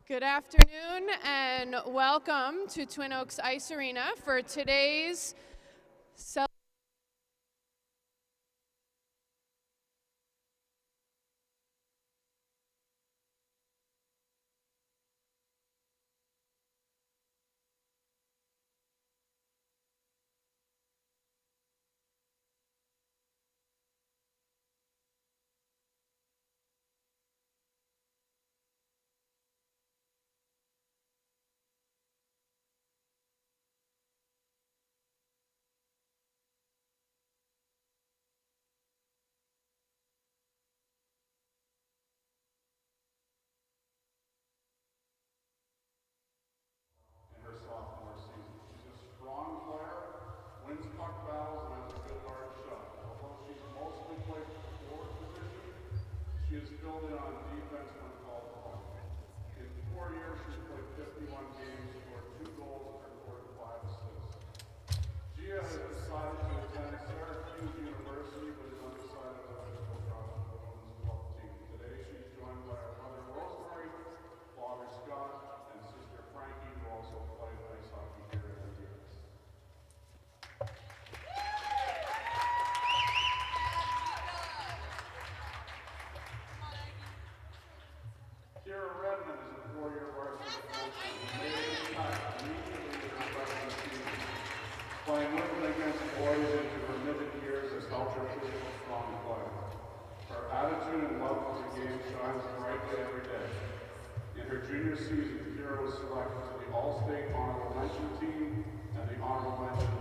Good afternoon and welcome to Twin Oaks Ice Arena for today's playing with and against boys into her midget years has helped her physical strong play. Her attitude and love for the game shines brightly every day. In her junior season, Kira was selected to the All-State Honorable Mention team and the Honorable Mention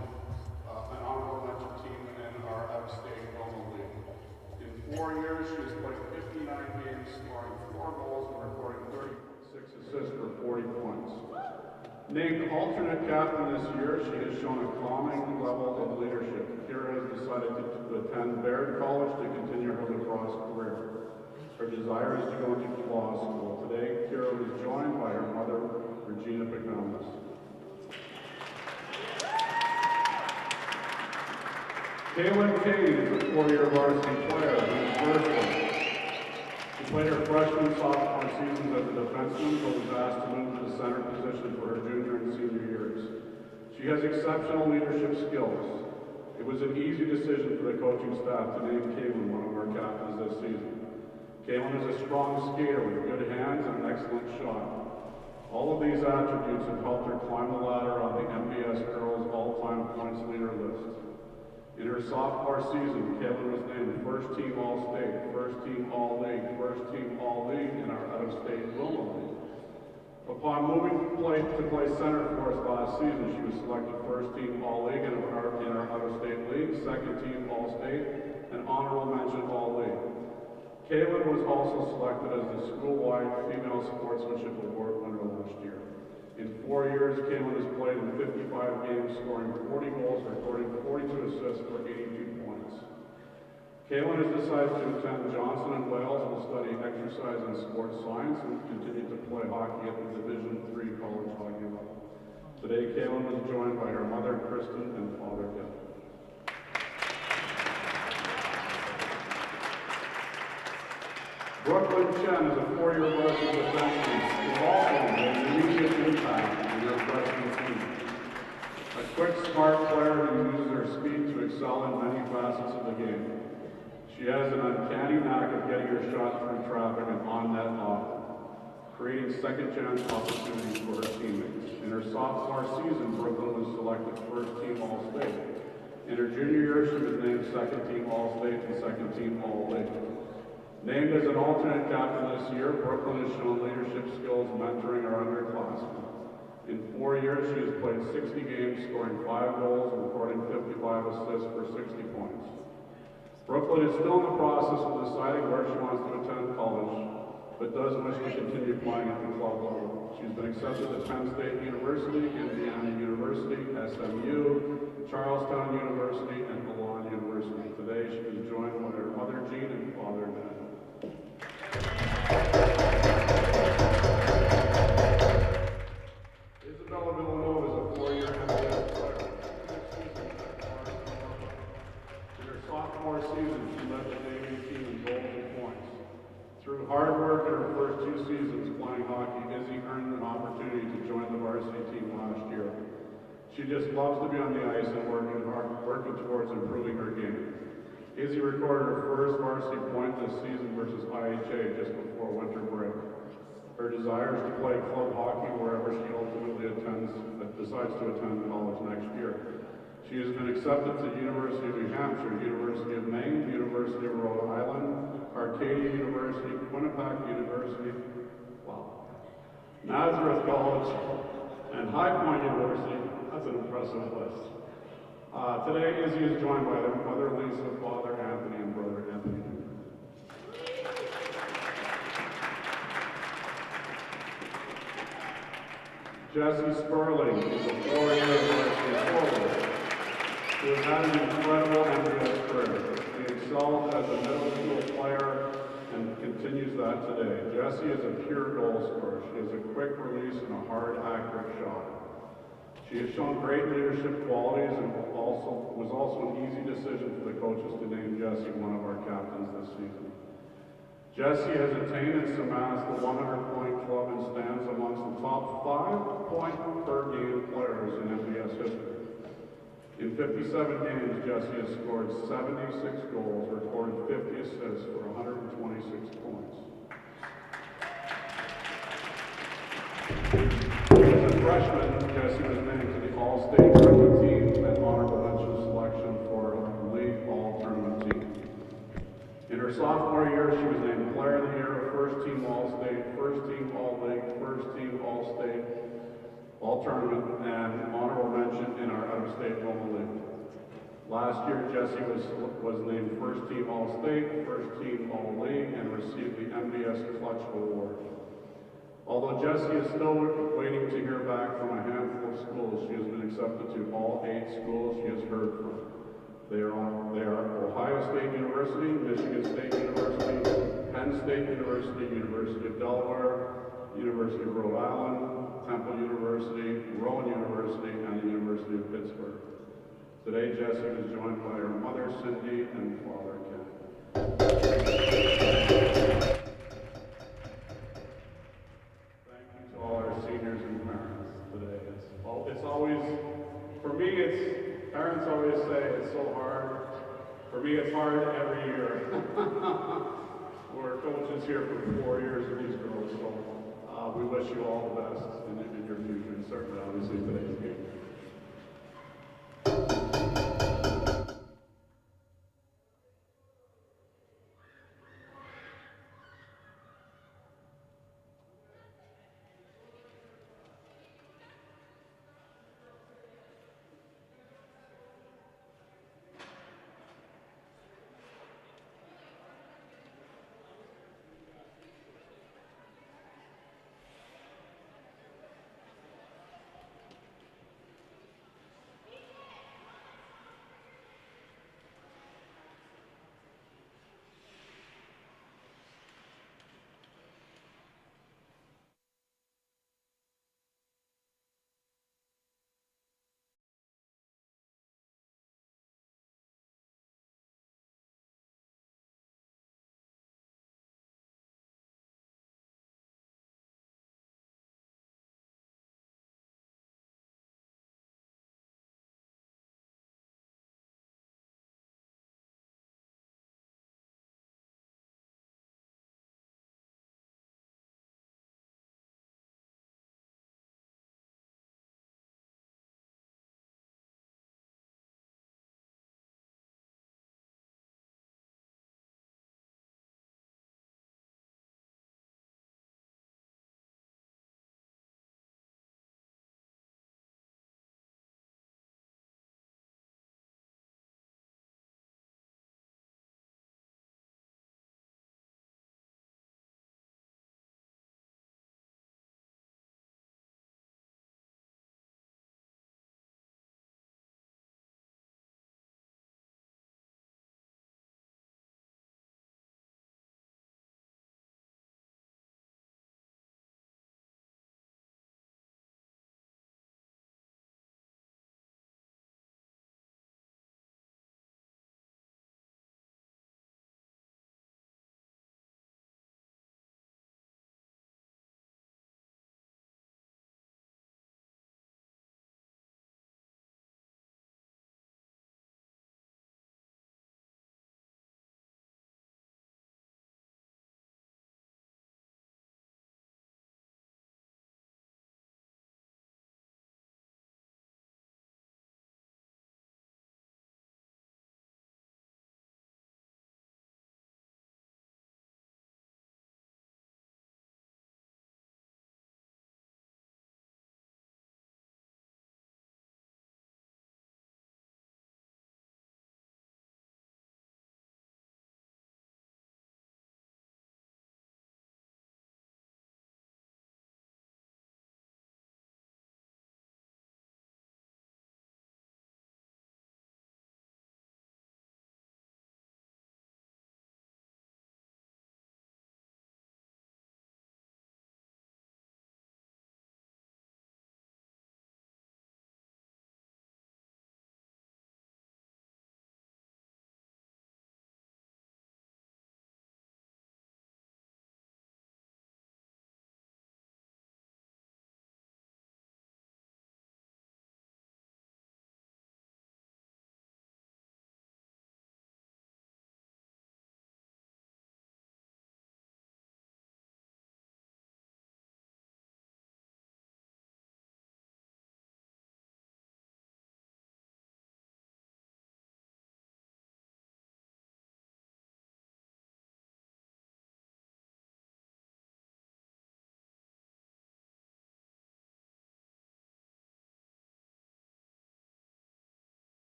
team in our out-of-state Roma League. In 4 years, she has played 59 games, scoring 4 goals and recording 36 assists for 40 points. Named alternate captain this year, she has shown a calming level of leadership. Kira has decided to attend Baird College to continue her lacrosse career. Her desire is to go into law school. Today, Kira was joined by her mother, Regina Pagnomas. Kaylin Kane is a 4-year varsity player who's versatile. She played her freshman sophomore seasons as a defenseman, but was asked to move to the center position for her junior and senior years. She has exceptional leadership skills. It was an easy decision for the coaching staff to name Kaylin one of our captains this season. Kaylin is a strong skater with good hands and an excellent shot. All of these attributes have helped her climb the ladder on the MBS Girls All-Time Points Leader list. In her sophomore season, Kaylin was named First Team All-State, First Team All-League, First Team All-League in our out-of-state Roma League. Upon moving to play center for us last season, she was selected First Team All-League in our out-of-state league, Second Team All-State, and Honorable Mention All-League. Kaylin was also selected as the school-wide Female Sportsmanship Award winner last year. In 4 years, Kaylin has played in 55 games, scoring 40 goals, recording 42 assists for 82 points. Kaylin has decided to attend Johnson & Wales and study exercise and sports science and continue to play hockey at the Division III college hockey level. Today, Kaylin was joined by her mother, Kristen, and father, Kevin. Brooklyn Chen is a 4-year varsity defenseman who also made an immediate impact in their freshman team. A quick, smart player who uses her speed to excel in many facets of the game. She has an uncanny knack of getting her shot through traffic and on net often, creating second-chance opportunities for her teammates. In her sophomore season, Brooklyn was selected First Team All-State. In her junior year, she was named Second Team All-State and Second Team All-League. Named as an alternate captain this year, Brooklyn has shown leadership skills mentoring our underclassmen. In 4 years, she has played 60 games, scoring 5 goals and recording 55 assists for 60 points. Brooklyn is still in the process of deciding where she wants to attend college, but does wish to continue playing at the club level. She's been accepted to Penn State University, Indiana University, SMU, Charlestown University, and Milan University. Today, she is joined by her mother, Jean, and father, Dan. Isabella Villanova is a 4-year MBS player. In her sophomore season, she led the Navy team in goals and points. Through hard work in her first 2 seasons playing hockey, Izzy earned She just loves to be on the ice and working towards improving her game. Izzy recorded her first varsity point this season versus IHA just before winter break. Her desire is to play club hockey wherever she ultimately decides to attend college next year. She has been accepted to University of New Hampshire, University of Maine, University of Rhode Island, Arcadia University, Quinnipiac University, Nazareth College, and High Point University. That's an impressive list. Today, Izzy is joined by their mother Lisa, father Anthony, and brother Anthony. Jesse Sperling is a 4-year varsity forward who has had an incredible MBS career. He excelled as a middle school player and continues that today. Jessie is a pure goal scorer. She has a quick release and a hard, accurate shot. She has shown great leadership qualities and was also an easy decision for the coaches to name Jessie one of our captains this season. Jessie has attained and surpassed the 100-point club and stands amongst the top 5-point per game players in MBS history. In 57 games, Jessie has scored 76 goals, recorded 50 assists for 126 points. As a freshman, Jessie was named to the All-State Tournament team and honorable mention selection for League All-Tournament team. In her sophomore year, she was named Player of the Year, First Team All-State, First Team All-League, First Team All-State, All-Tournament, and honorable mention in our out-of-state Roma League. Last year, Jessie was named First Team All-State, First Team All-League, and received the MBS Clutch Award. Although Jessie is still waiting to hear back from a handful of schools, she has been accepted to all 8 schools she has heard from. They are Ohio State University, Michigan State University, Penn State University, University of Delaware, University of Rhode Island, Temple University, Rowan University, and the University of Pittsburgh. Today, Jessie is joined by her mother, Cindy, and father, Ken. All our seniors and parents today. It's always, for me, parents always say it's so hard. For me, it's hard every year. We're coaches here for 4 years with these girls, so we wish you all the best in your future, and certainly, obviously, today's game.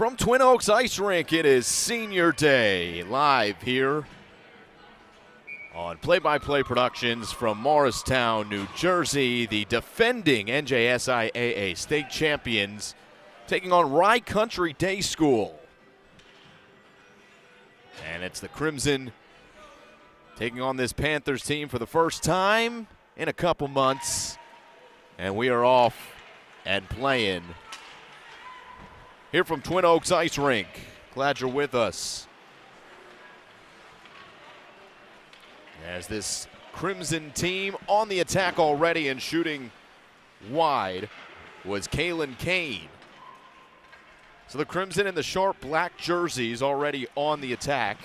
From Twin Oaks Ice Rink, it is Senior Day, live here on Play-by-Play Productions from Morristown, New Jersey. The defending NJSIAA state champions taking on Rye Country Day School. And it's the Crimson taking on this Panthers team for the first time in a couple months. And we are off and playing here from Twin Oaks Ice Rink. Glad you're with us. As this Crimson team on the attack already and shooting wide was Kaylin Kane. So the Crimson in the sharp black jerseys already on the attack.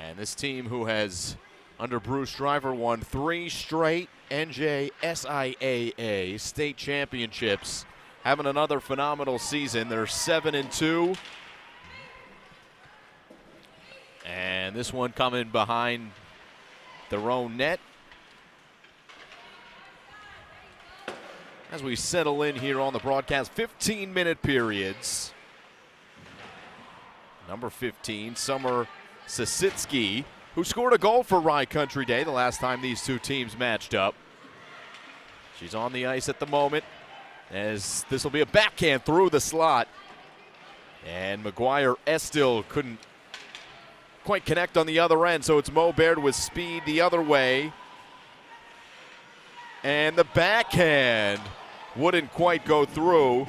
And this team who has, under Bruce Driver, won 3 straight NJSIAA state championships, having another phenomenal season. They're 7-2. And this one coming behind their own net. As we settle in here on the broadcast, 15-minute periods. Number 15, Summer Sasitsky, who scored a goal for Rye Country Day the last time these two teams matched up. She's on the ice at the moment, as this will be a backhand through the slot. And McGuire Estill couldn't quite connect on the other end, so it's Mo Baird with speed the other way. And the backhand wouldn't quite go through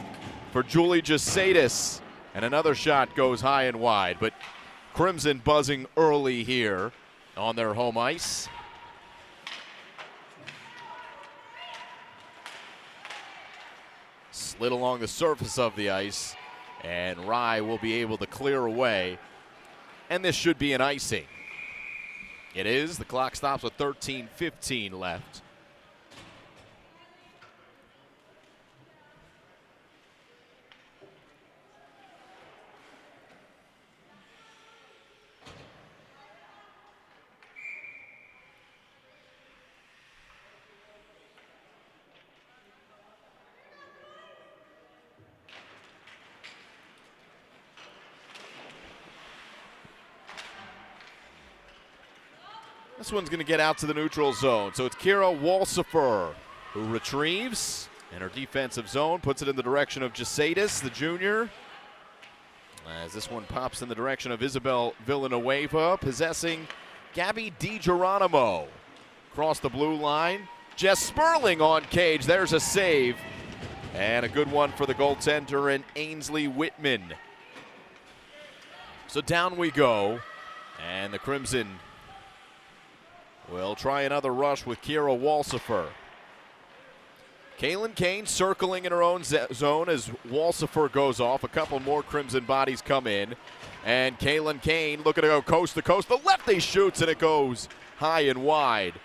for Julie Jasadis. And another shot goes high and wide, but Crimson buzzing early here on their home ice. Slid along the surface of the ice, and Rye will be able to clear away. And this should be an icing. It is. The clock stops with 13:15 left. This one's going to get out to the neutral zone. So it's Kira Walsifer who retrieves, and her defensive zone puts it in the direction of Jasadis, the junior. As this one pops in the direction of Isabel Villanueva, possessing Gabby DiGeronimo. Across the blue line, Jess Sperling on cage. There's a save. And a good one for the goaltender and Ainsley Whitman. So down we go, and the Crimson will try another rush with Kira Walsifer. Kaylin Kane circling in her own zone as Walsifer goes off. A couple more Crimson bodies come in. And Kaylin Kane looking to go coast to coast. The lefty shoots and it goes high and wide.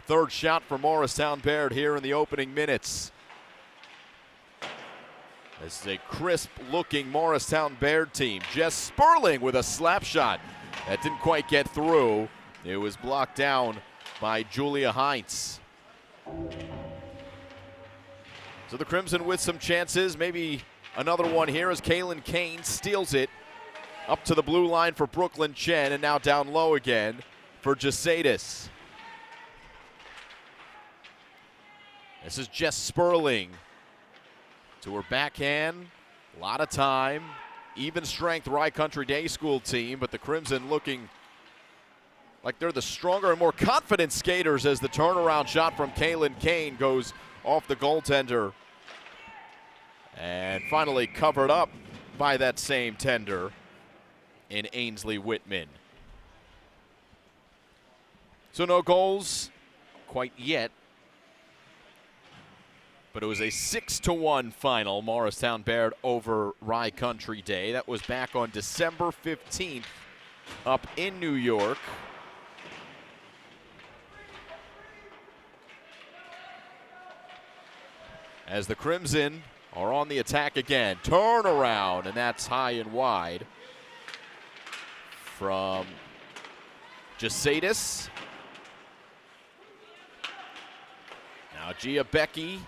Third shot for Morristown Baird here in the opening minutes. This is a crisp-looking Morristown Baird team. Jess Sperling with a slap shot that didn't quite get through. It was blocked down by Julia Heinz. So the Crimson with some chances. Maybe another one here as Kaylin Kane steals it up to the blue line for Brooklyn Chen, and now down low again for Jasadis. This is Jess Sperling to her backhand. A lot of time. Even strength Rye Country Day School team, but the Crimson looking like they're the stronger and more confident skaters as the turnaround shot from Kaylin Kane goes off the goaltender. And finally covered up by that same tender in Ainsley Whitman. So no goals quite yet. But it was a 6-1 final, Morristown Baird over Rye Country Day. That was back on December 15th up in New York. As the Crimson are on the attack again. Turnaround, and that's high and wide from Jasadis. Now Gia Becky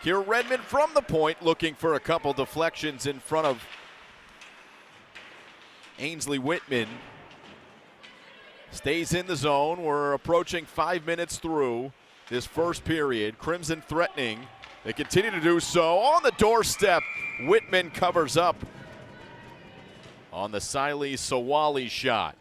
Kira Redmond from the point looking for a couple deflections in front of Ainsley Whitman. Stays in the zone. We're approaching 5 minutes through this first period. Crimson threatening. They continue to do so. On the doorstep, Whitman covers up on the Siley Sawali shot.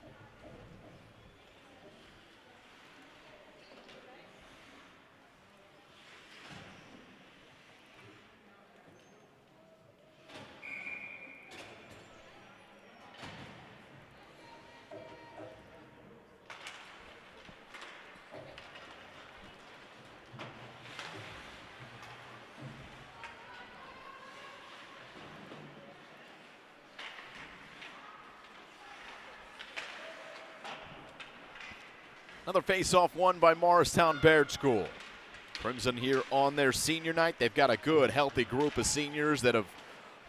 Another face-off won by Morristown Baird School. Crimson here on their senior night. They've got a good, healthy group of seniors that have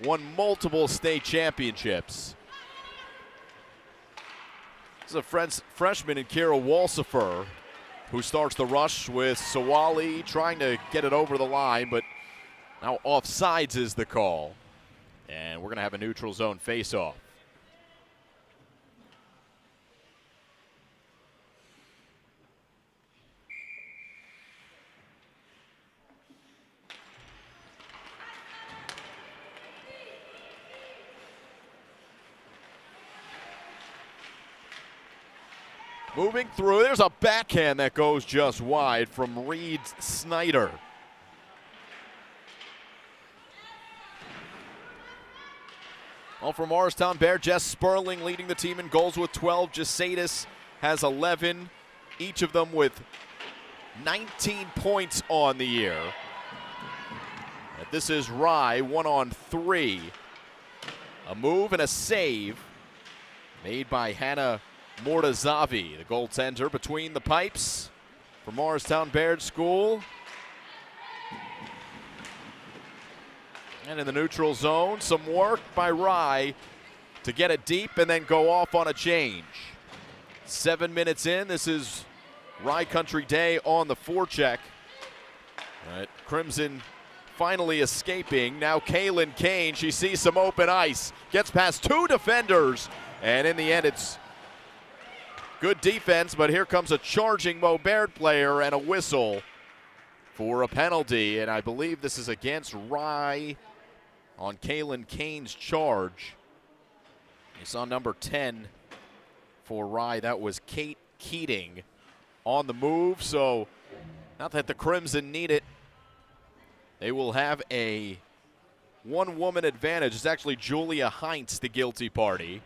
won multiple state championships. This is a freshman in Kira Walsifer who starts the rush with Sawali trying to get it over the line, but now offsides is the call. And we're going to have a neutral zone face-off. Moving through, there's a backhand that goes just wide from Reed Snyder. Well, for Morristown Bear, Jess Sperling leading the team in goals with 12. Jasadis has 11, each of them with 19 points on the year. And this is Rye, 1-on-3. A move and a save made by Hannah Mortazavi, the goaltender, between the pipes for Morristown Baird School. And in the neutral zone, some work by Rye to get it deep and then go off on a change. 7 minutes in, this is Rye Country Day on the forecheck. Crimson finally escaping. Now Kaylin Kane, she sees some open ice, gets past two defenders, and in the end it's good defense, but here comes a charging Mo Baird player and a whistle for a penalty, and I believe this is against Rye on Kaylin Kane's charge. You saw number 10 for Rye. That was Kate Keating on the move, so not that the Crimson need it. They will have a one-woman advantage. It's actually Julia Heinz, the guilty party.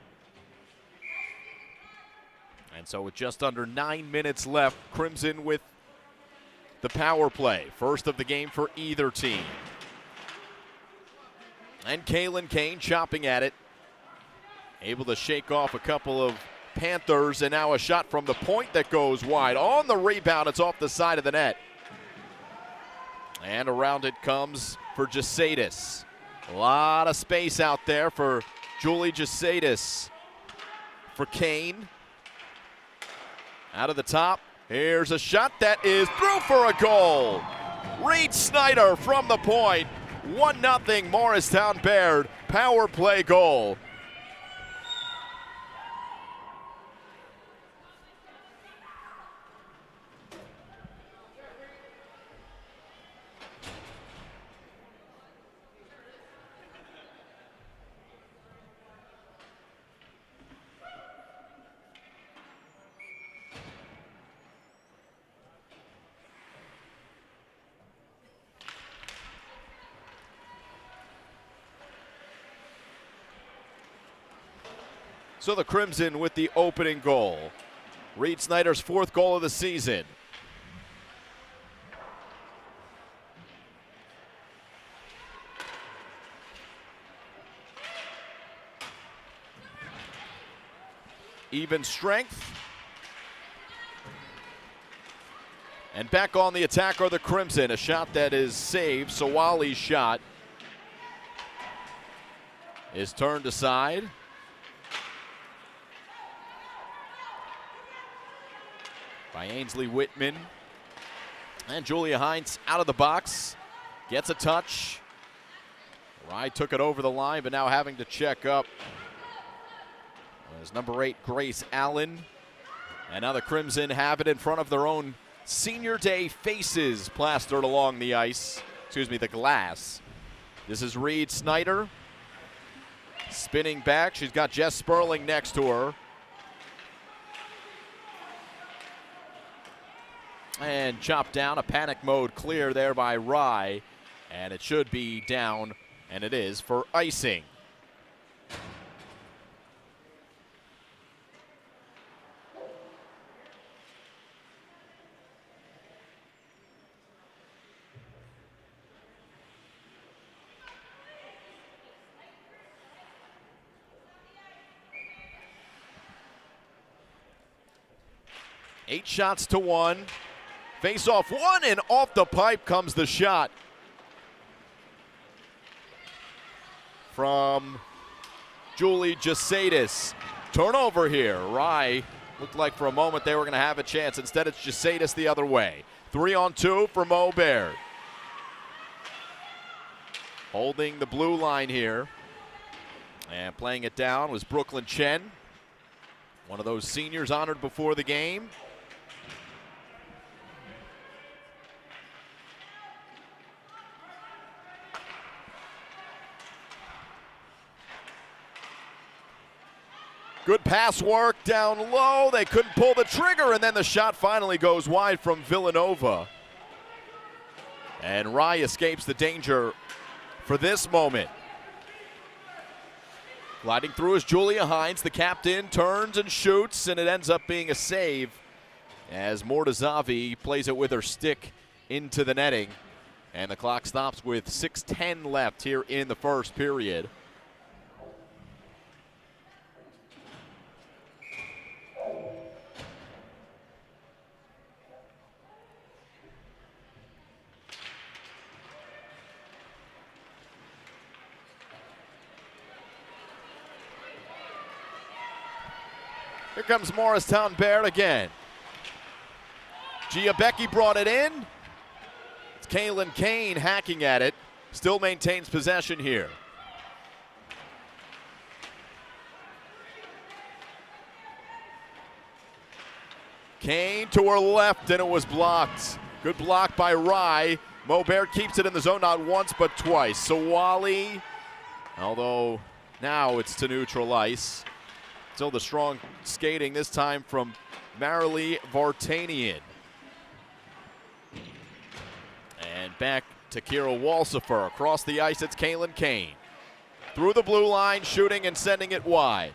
And so with just under 9 minutes left, Crimson with the power play. First of the game for either team. And Kaylin Kane chopping at it. Able to shake off a couple of Panthers, and now a shot from the point that goes wide. On the rebound, it's off the side of the net. And around it comes for Jasadis. A lot of space out there for Julie Jasadis. For Kane. Out of the top, here's a shot that is through for a goal. Reed Snyder from the point. 1-0 Morristown Baird, power play goal. So the Crimson with the opening goal. Reed Snyder's 4th goal of the season. Even strength. And back on the attack are the Crimson. A shot that is saved. Sawali's shot is turned aside. By Ainsley Whitman. And Julia Heinz out of the box. Gets a touch. Rye took it over the line, but now having to check up as number 8, Grace Allen. And now the Crimson have it in front of their own Senior Day faces plastered along the ice. Excuse me, the glass. This is Reed Snyder. Spinning back. She's got Jess Sperling next to her. And chopped down. A panic mode clear there by Rye. And it should be down, and it is, for icing. Eight shots to 1. Face off 1, and off the pipe comes the shot from Julie Jasadis. Turnover here. Rye looked like for a moment they were going to have a chance. Instead, it's Jasadis the other way. 3-on-2 for Mo Baird. Holding the blue line here. And playing it down was Brooklyn Chen, one of those seniors honored before the game. Good pass work down low. They couldn't pull the trigger, and then the shot finally goes wide from Villanova. And Rye escapes the danger for this moment. Gliding through is Julia Hines. The captain turns and shoots, and it ends up being a save as Mortazavi plays it with her stick into the netting. And the clock stops with 6:10 left here in the first period. Here comes Morristown Baird again. Gia Becky brought it in. It's Kaylin Kane hacking at it. Still maintains possession here. Kane to her left, and it was blocked. Good block by Rye. Mo Baird keeps it in the zone not once but twice. Sawali, although now it's to neutral ice. Still the strong skating, this time from Marilee Vartanian. And back to Kira Walsifer. Across the ice, it's Kaylin Kane. Through the blue line, shooting and sending it wide.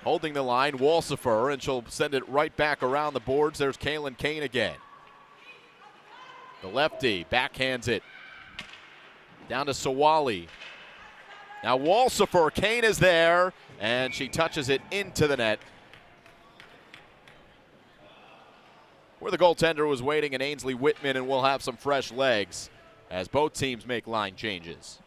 Holding the line, Walsifer, and she'll send it right back around the boards. There's Kaylin Kane again. The lefty backhands it down to Sawali. Now Walsifer, Kane is there, and she touches it into the net. Where the goaltender was waiting, and Ainsley Whitman, and we'll have some fresh legs as both teams make line changes.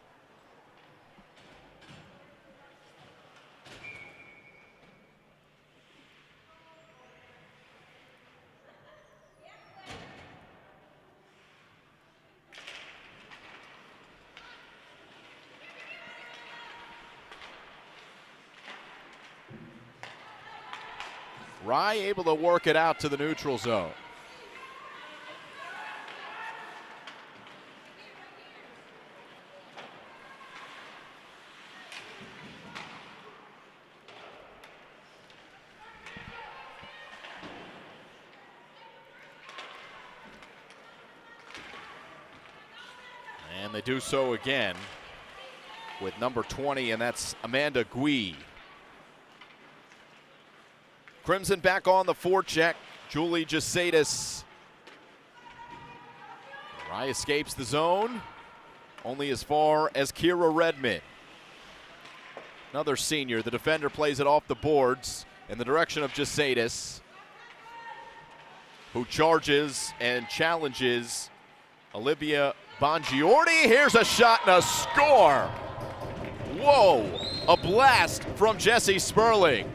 Rye able to work it out to the neutral zone. And they do so again with number 20, and that's Amanda Gui. Crimson back on the forecheck. Julie Jasadis. Rye escapes the zone, only as far as Kira Redmond. Another senior. The defender plays it off the boards in the direction of Jasadis, who charges and challenges Olivia Bongiordi. Here's a shot and a score. Whoa, a blast from Jessie Sperling.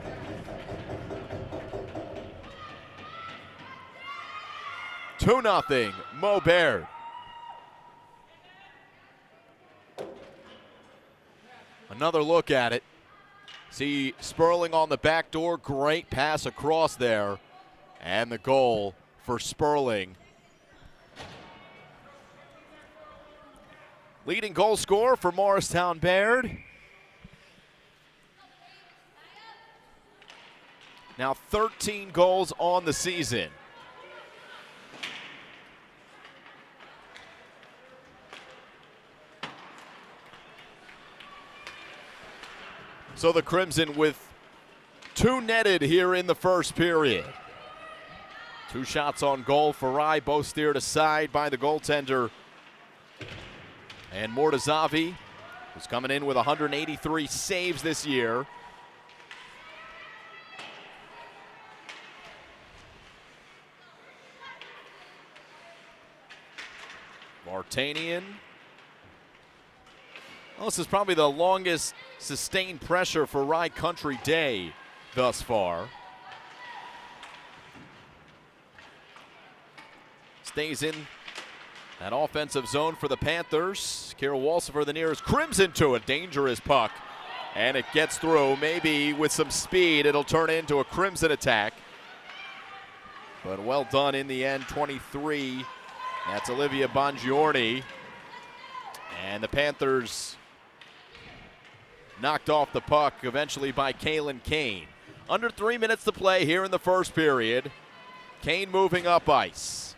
Two 2-0, Mo Baird. Another look at it. See Sperling on the back door. Great pass across there. And the goal for Sperling. Leading goal scorer for Morristown Baird. Now 13 goals on the season. So the Crimson with 2 netted here in the first period. 2 shots on goal for Rye, both steered aside by the goaltender. And Mortazavi, who's coming in with 183 saves this year. Vartanian. Well, this is probably the longest sustained pressure for Rye Country Day thus far. Stays in that offensive zone for the Panthers. Kira Walsifer, the nearest Crimson, to a dangerous puck. And it gets through. Maybe with some speed, it'll turn into a Crimson attack. But well done in the end, 23. That's Olivia Bongiorni. And the Panthers knocked off the puck eventually by Kaylin Kane. Under 3 minutes to play here in the first period. Kane moving up ice.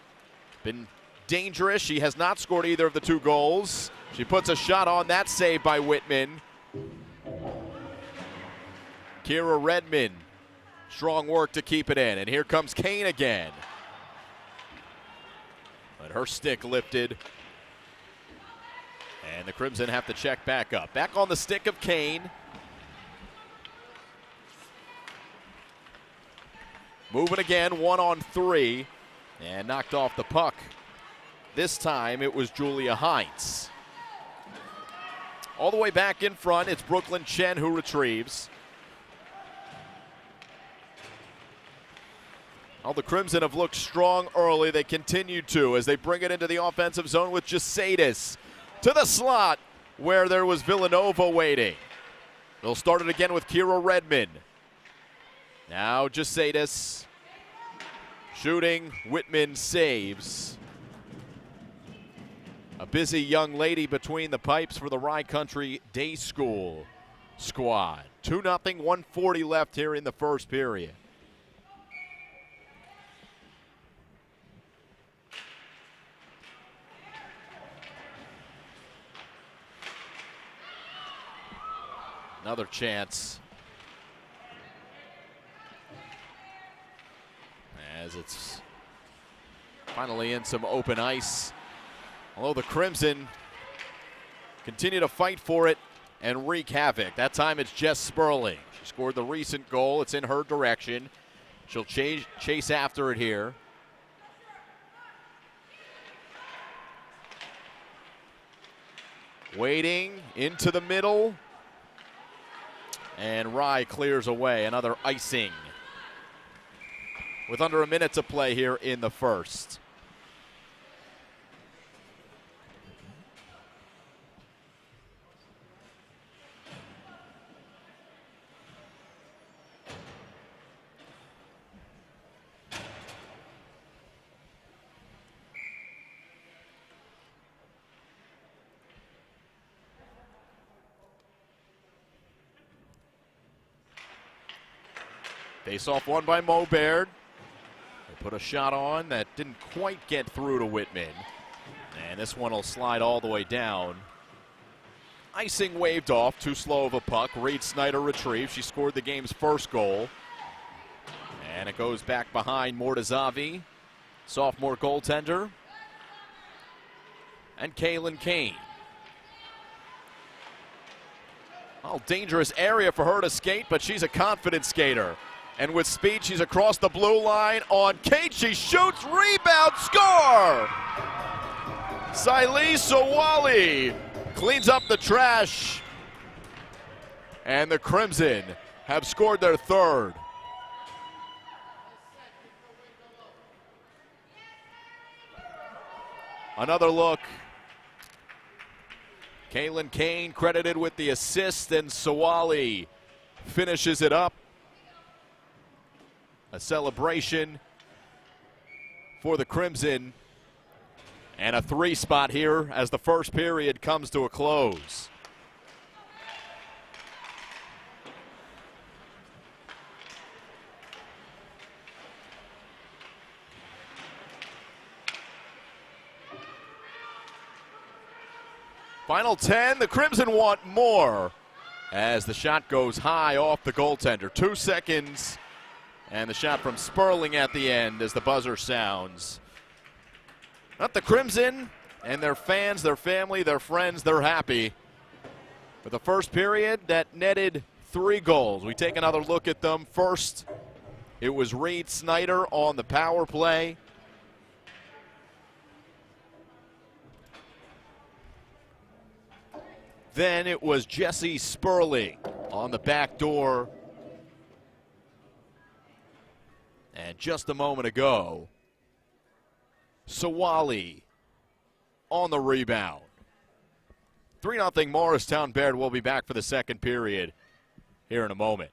Been dangerous. She has not scored either of the 2 goals. She puts a shot on, that save by Whitman. Kira Redmond, strong work to keep it in. And here comes Kane again. But her stick lifted. And the Crimson have to check back up. Back on the stick of Kane. Moving again, 1-on-3. And knocked off the puck. This time it was Julia Hines. All the way back in front, it's Brooklyn Chen who retrieves. Well, the Crimson have looked strong early. They continue to as they bring it into the offensive zone with Jasadis to the slot where there was Villanova waiting. They'll start it again with Kira Redmond. Now Jasadis shooting. Whitman saves. A busy young lady between the pipes for the Rye Country Day School squad. 2-0, 1:40 left here in the first period. Another chance. As it's finally in some open ice. Although the Crimson continue to fight for it and wreak havoc. That time it's Jess Sperling. She scored the recent goal. It's in her direction. She'll chase after it here. Waiting into the middle. And Rye clears away. Another icing. With under a minute to play here in the first. Face-off won by Mo Baird. They put a shot on that didn't quite get through to Whitman. And this one will slide all the way down. Icing waved off, too slow of a puck. Reed Snyder retrieves. She scored the game's first goal. And it goes back behind Mortazavi, sophomore goaltender. And Kaylin Kane. Well, dangerous area for her to skate, but she's a confident skater. And with speed, she's across the blue line on Kate. She shoots, rebound, score! Saili Sawali cleans up the trash. And the Crimson have scored their third. Another look. Kaylin Kane credited with the assist, and Sawali finishes it up. A celebration for the Crimson, and a 3 spot here as the first period comes to a close. Final 10, the Crimson want more as the shot goes high off the goaltender. 2 seconds, and the shot from Sperling at the end as the buzzer sounds. Not the Crimson and their fans, their family, their friends, they're happy. For the first period, that netted 3 goals. We take another look at them. First, it was Reed Snyder on the power play. Then it was Jesse Sperling on the back door. And just a moment ago, Sawali on the rebound. 3-0 Morristown. Baird will be back for the second period here in a moment.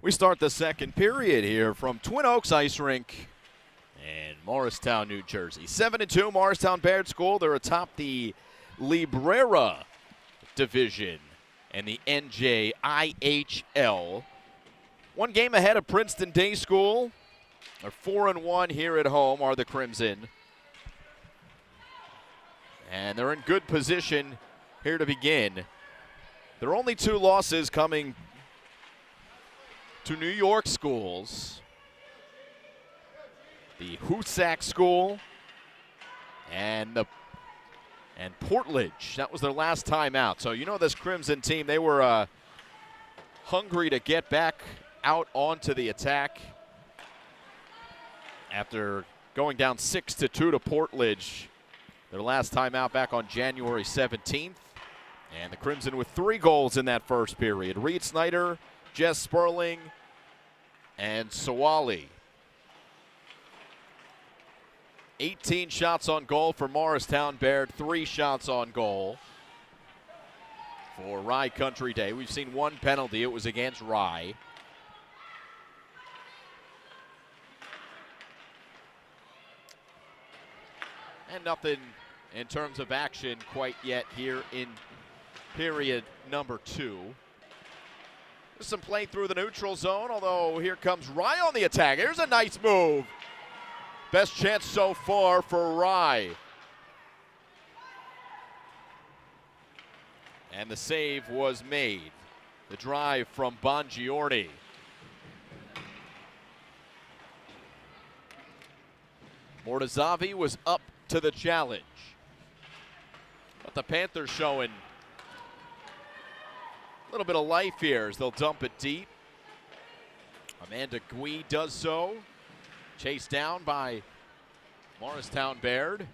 We start the second period here from Twin Oaks Ice Rink in Morristown, New Jersey. 7-2 Morristown Baird School. They're atop the Librera division and the NJIHL. 1 game ahead of Princeton Day School. They're 4-1 here at home are the Crimson. And they're in good position here to begin. Their only 2 losses coming to New York schools. The Hoosac School And Portledge, that was their last time out. So you know this Crimson team, they were hungry to get back out onto the attack after going down 6-2 to Portledge their last time out back on January 17th. And the Crimson with 3 goals in that first period. Reed Snyder, Jess Sperling, and Sawali. 18 shots on goal for Morristown Baird, 3 shots on goal for Rye Country Day. We've seen 1 penalty. It was against Rye. And nothing in terms of action quite yet here in period number 2. There's some play through the neutral zone, although here comes Rye on the attack. Here's a nice move. Best chance so far for Rye. And the save was made. The drive from Bongiorni. Mortazavi was up to the challenge. But the Panthers showing a little bit of life here as they'll dump it deep. Amanda Gui does so. Chased down by Morristown Baird.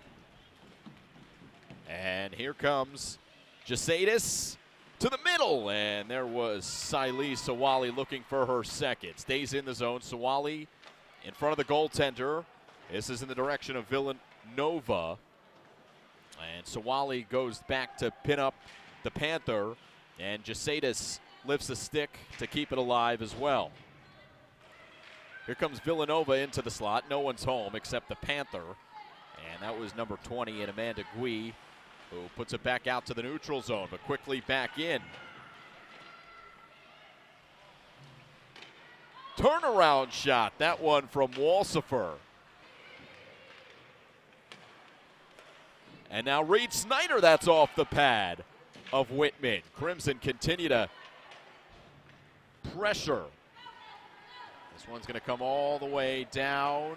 And here comes Jasadis to the middle. And there was Siley Sawali looking for her second. Stays in the zone. Sawali in front of the goaltender. This is in the direction of Villanova. And Sawali goes back to pin up the Panther. And Jasadis lifts the stick to keep it alive as well. Here comes Villanova into the slot. No one's home except the Panther. And that was number 20 in Amanda Gui, who puts it back out to the neutral zone, but quickly back in. Turnaround shot, that one from Walsifer. And now Reed Snyder, that's off the pad of Whitman. Crimson continue to pressure. This one's going to come all the way down.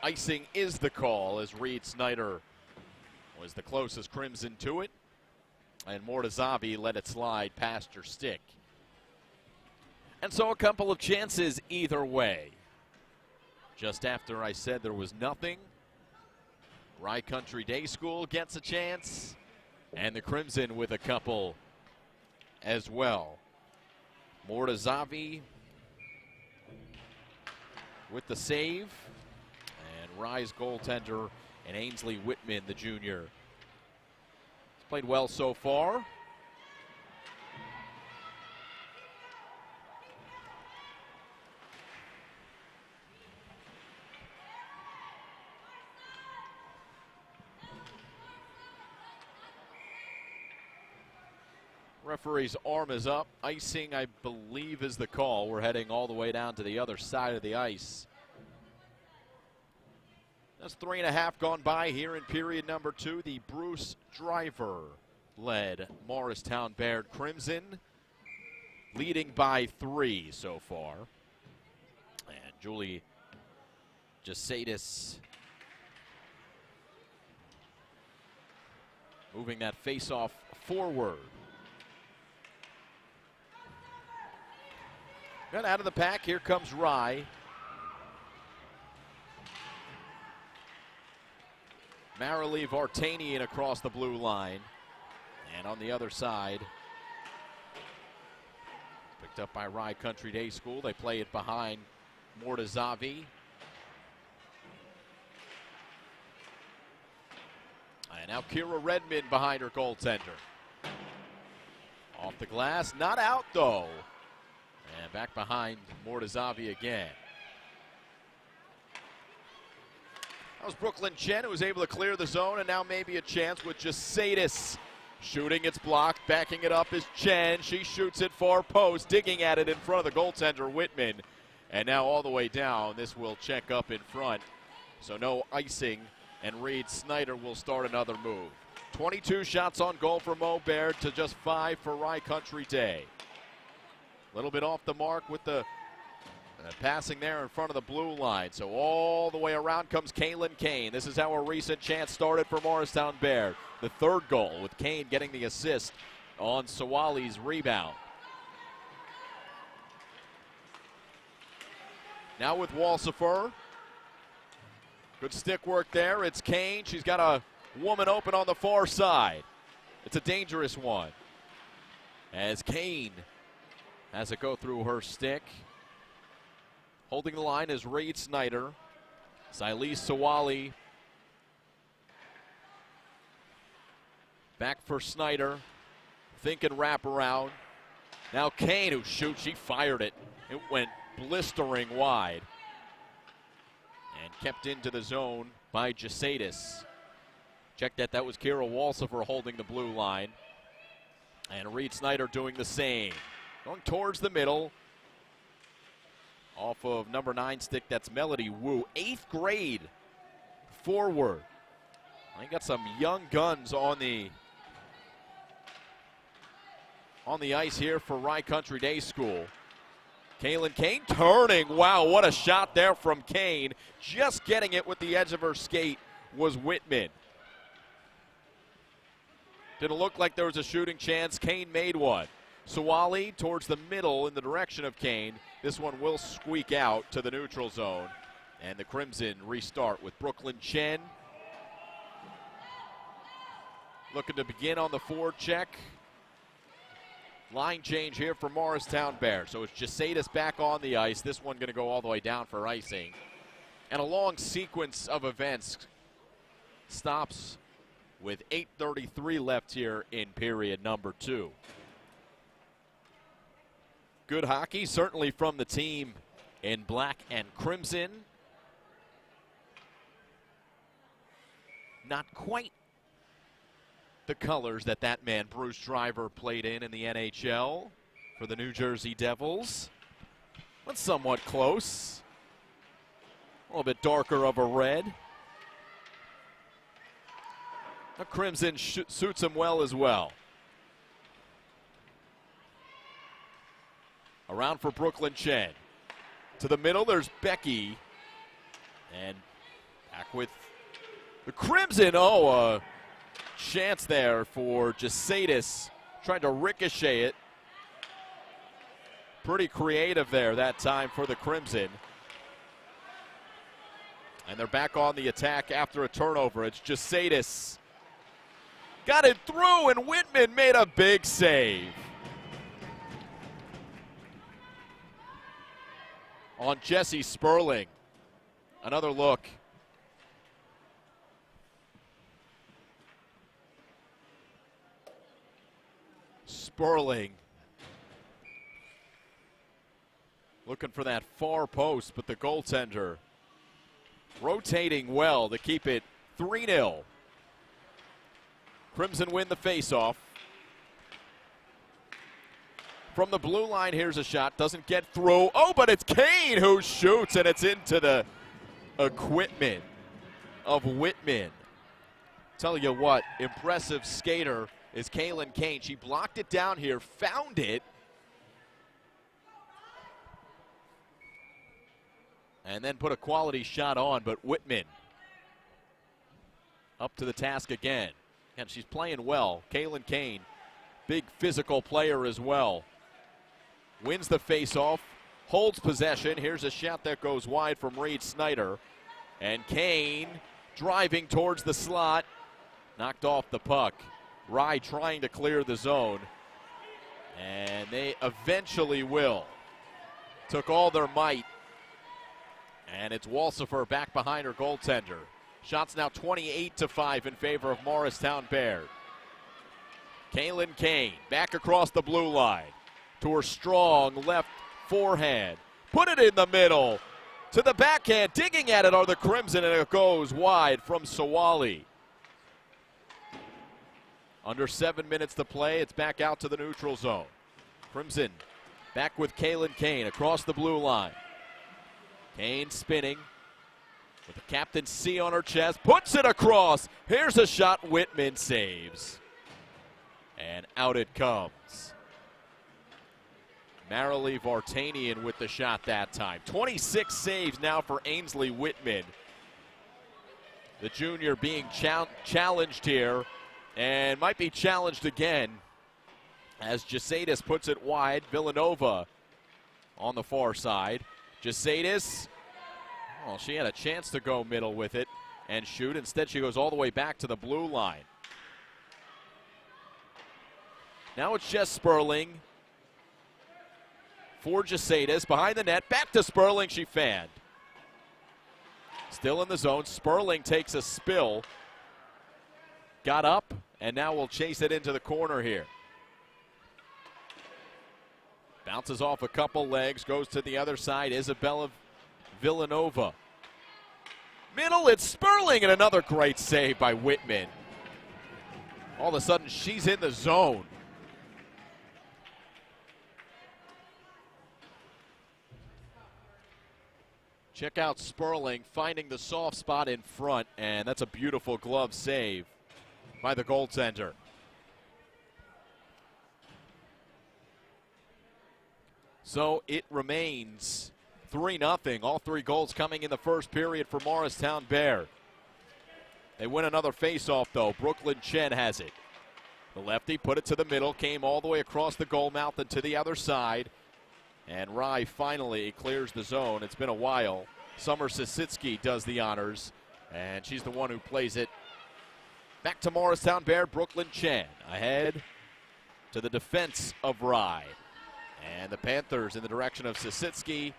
Icing is the call as Reed Snyder was the closest Crimson to it. And Mortazavi let it slide past her stick. And so a couple of chances either way. Just after I said there was nothing, Rye Country Day School gets a chance. And the Crimson with a couple as well. Mortazavi with the save, and Rye's goaltender and Ainsley Whitman, the junior. He's played well so far. Referee's arm is up. Icing, I believe, is the call. We're heading all the way down to the other side of the ice. That's 3.5 gone by here in period number 2. The Bruce Driver led Morristown Baird Crimson, leading by 3 so far. And Julie Jasadis moving that face-off forward. Got out of the pack. Here comes Rye. Marilee Vartanian across the blue line. And on the other side, picked up by Rye Country Day School. They play it behind Mortazavi. And now Kira Redmond behind her goaltender. Off the glass, not out though. And back behind Mortazavi again. That was Brooklyn Chen who was able to clear the zone, and now maybe a chance with Jasadis shooting. It's blocked. Backing it up is Chen. She shoots it far post, digging at it in front of the goaltender Whitman. And now all the way down. This will check up in front. So no icing, and Reed Snyder will start another move. 22 shots on goal for Mo Baird to just 5 for Rye Country Day. A little bit off the mark with the Passing there in front of the blue line. So all the way around comes Kaylin Kane. This is how a recent chance started for Morristown Baird. The third goal with Kane getting the assist on Sawali's rebound. Now with Walsifer. Good stick work there. It's Kane. She's got a woman open on the far side. It's a dangerous one. As Kane has it go through her stick. Holding the line is Reed Snyder. Sileese Sawali. Back for Snyder. Thinking wraparound. Now Kane who shoots. She fired it. It went blistering wide. And kept into the zone by Jasadis. Check that was Kira Walsifer holding the blue line. And Reed Snyder doing the same. Going towards the middle. Off of number 9 stick, that's Melody Wu. 8th grade forward. I got some young guns on the ice here for Rye Country Day School. Kaylin Kane turning. Wow, what a shot there from Kane. Just getting it with the edge of her skate was Whitman. Didn't look like there was a shooting chance. Kane made one. Sawali towards the middle in the direction of Kane. This one will squeak out to the neutral zone. And the Crimson restart with Brooklyn Chen. Looking to begin on the forward check. Line change here for Morristown Bears. So it's Jasadis back on the ice. This one going to go all the way down for icing. And a long sequence of events stops with 8:33 left here in period number 2. Good hockey, certainly from the team in black and crimson. Not quite the colors that man Bruce Driver played in the NHL for the New Jersey Devils. But somewhat close. A little bit darker of a red. The crimson suits him well as well. Around for Brooklyn Chen. To the middle, there's Becky. And back with the Crimson. Oh, a chance there for Jasadis. Trying to ricochet it. Pretty creative there that time for the Crimson. And they're back on the attack after a turnover. It's Jasadis. Got it through, and Whitman made a big save. On Jesse Sperling. Another look. Sperling. Looking for that far post, but the goaltender rotating well to keep it 3-0. Crimson win the faceoff. From the blue line, here's a shot. Doesn't get through. Oh, but it's Kane who shoots, and it's into the equipment of Whitman. Tell you what, impressive skater is Kaylin Kane. She blocked it down here, found it, and then put a quality shot on, but Whitman up to the task again. And she's playing well. Kaylin Kane, big physical player as well. Wins the faceoff, holds possession. Here's a shot that goes wide from Reed Snyder. And Kane driving towards the slot. Knocked off the puck. Rye trying to clear the zone. And they eventually will. Took all their might. And it's Walsifer back behind her goaltender. Shots now 28-5 in favor of Morristown Baird. Kaylin Kane back across the blue line to her strong left forehand. Put it in the middle to the backhand. Digging at it are the Crimson, and it goes wide from Sawali. Under 7 minutes to play. It's back out to the neutral zone. Crimson back with Kaylin Kane across the blue line. Kane spinning with the captain's C on her chest. Puts it across. Here's a shot. Whitman saves. And out it comes. Marilee Vartanian with the shot that time. 26 saves now for Ainsley Whitman. The junior being challenged here and might be challenged again as Jesaitis puts it wide. Villanova on the far side. Jesaitis, well, she had a chance to go middle with it and shoot. Instead, she goes all the way back to the blue line. Now it's Jess Sperling for Jesaitis. Behind the net, back to Sperling, she fanned. Still in the zone, Sperling takes a spill. Got up, and now will chase it into the corner here. Bounces off a couple legs, goes to the other side. Isabella Villanova. Middle, it's Sperling, and another great save by Whitman. All of a sudden, she's in the zone. Check out Sperling finding the soft spot in front, and that's a beautiful glove save by the goaltender. So it remains 3-0. All three goals coming in the first period for Morristown Bear. They win another faceoff, though. Brooklyn Chen has it. The lefty put it to the middle, came all the way across the goal mouth and to the other side. And Rye finally clears the zone. It's been a while. Summer Sisitsky does the honors, and she's the one who plays it. Back to Morristown Bear, Brooklyn Chen ahead to the defense of Rye. And the Panthers in the direction of Sisitsky.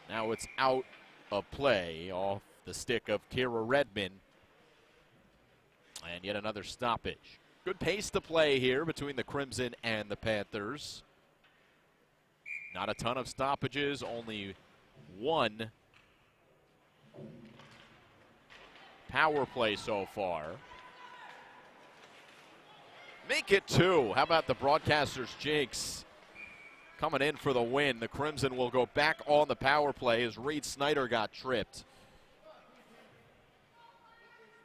Now it's out of play off the stick of Kira Redmond. And yet another stoppage. Good pace to play here between the Crimson and the Panthers. Not a ton of stoppages, only one power play so far. Make it two. How about the broadcaster's jinx? Coming in for the win. The Crimson will go back on the power play as Reed Snyder got tripped.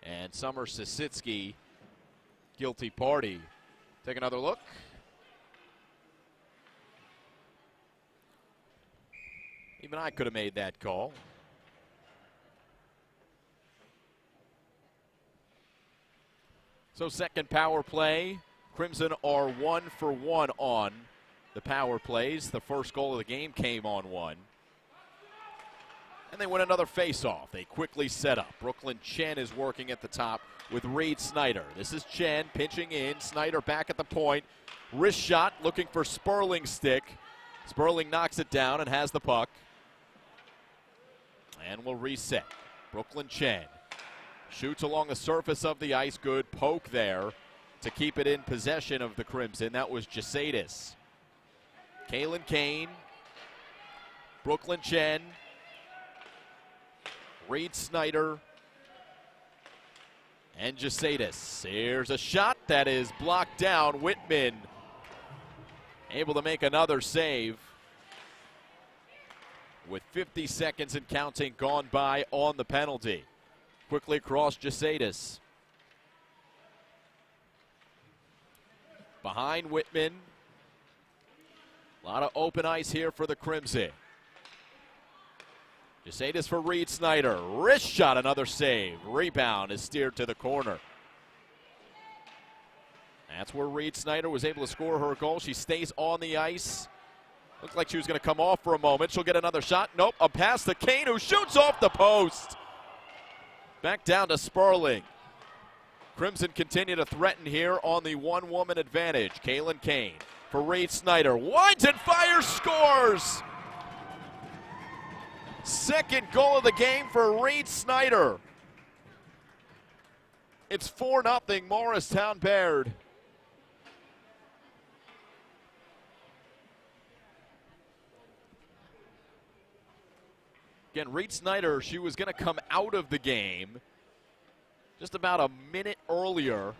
And Summer Sisitsky, guilty party. Take another look. Even I could have made that call. So second power play. Crimson are 1 for 1 on the power plays. The first goal of the game came on one. And they win another faceoff. They quickly set up. Brooklyn Chen is working at the top with Reed Snyder. This is Chen pinching in. Snyder back at the point. Wrist shot looking for Sperling's stick. Sperling knocks it down and has the puck. And will reset. Brooklyn Chen shoots along the surface of the ice. Good poke there to keep it in possession of the Crimson. That was Jesaitis. Kaylin Kane. Brooklyn Chen. Reed Snyder. And Jesaitis. Here's a shot that is blocked down. Whitman able to make another save. With 50 seconds and counting gone by on the penalty. Quickly across Jesaitis. Behind Whitman. A lot of open ice here for the Crimson. Jesaitis for Reed Snyder. Wrist shot, another save. Rebound is steered to the corner. That's where Reed Snyder was able to score her goal. She stays on the ice. Looks like she was going to come off for a moment. She'll get another shot. Nope, a pass to Kane, who shoots off the post. Back down to Sperling. Crimson continue to threaten here on the one-woman advantage. Kaylin Kane for Reed Snyder. Winds and fires, scores! Second goal of the game for Reed Snyder. It's 4-0 Morristown Baird. Again, Reed Snyder, she was going to come out of the game just about a minute earlier.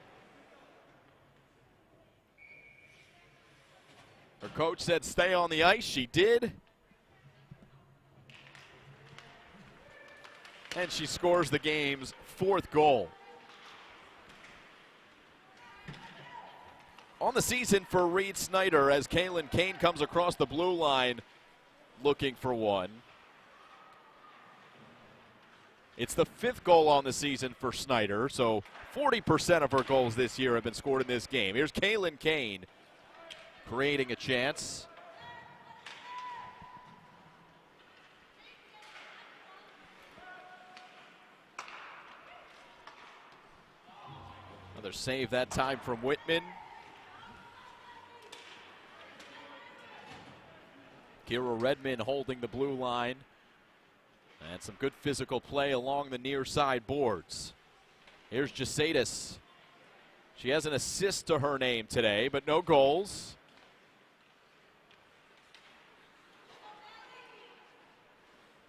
Her coach said stay on the ice. She did. And she scores the game's fourth goal. on the season for Reed Snyder as Kaylin Kane comes across the blue line looking for one. It's the 5th goal on the season for Snyder, so 40% of her goals this year have been scored in this game. Here's Kaylin Kane creating a chance. Another save that time from Whitman. Kira Redmond holding the blue line. And some good physical play along the near side boards. Here's Jasadis. She has an assist to her name today, but no goals.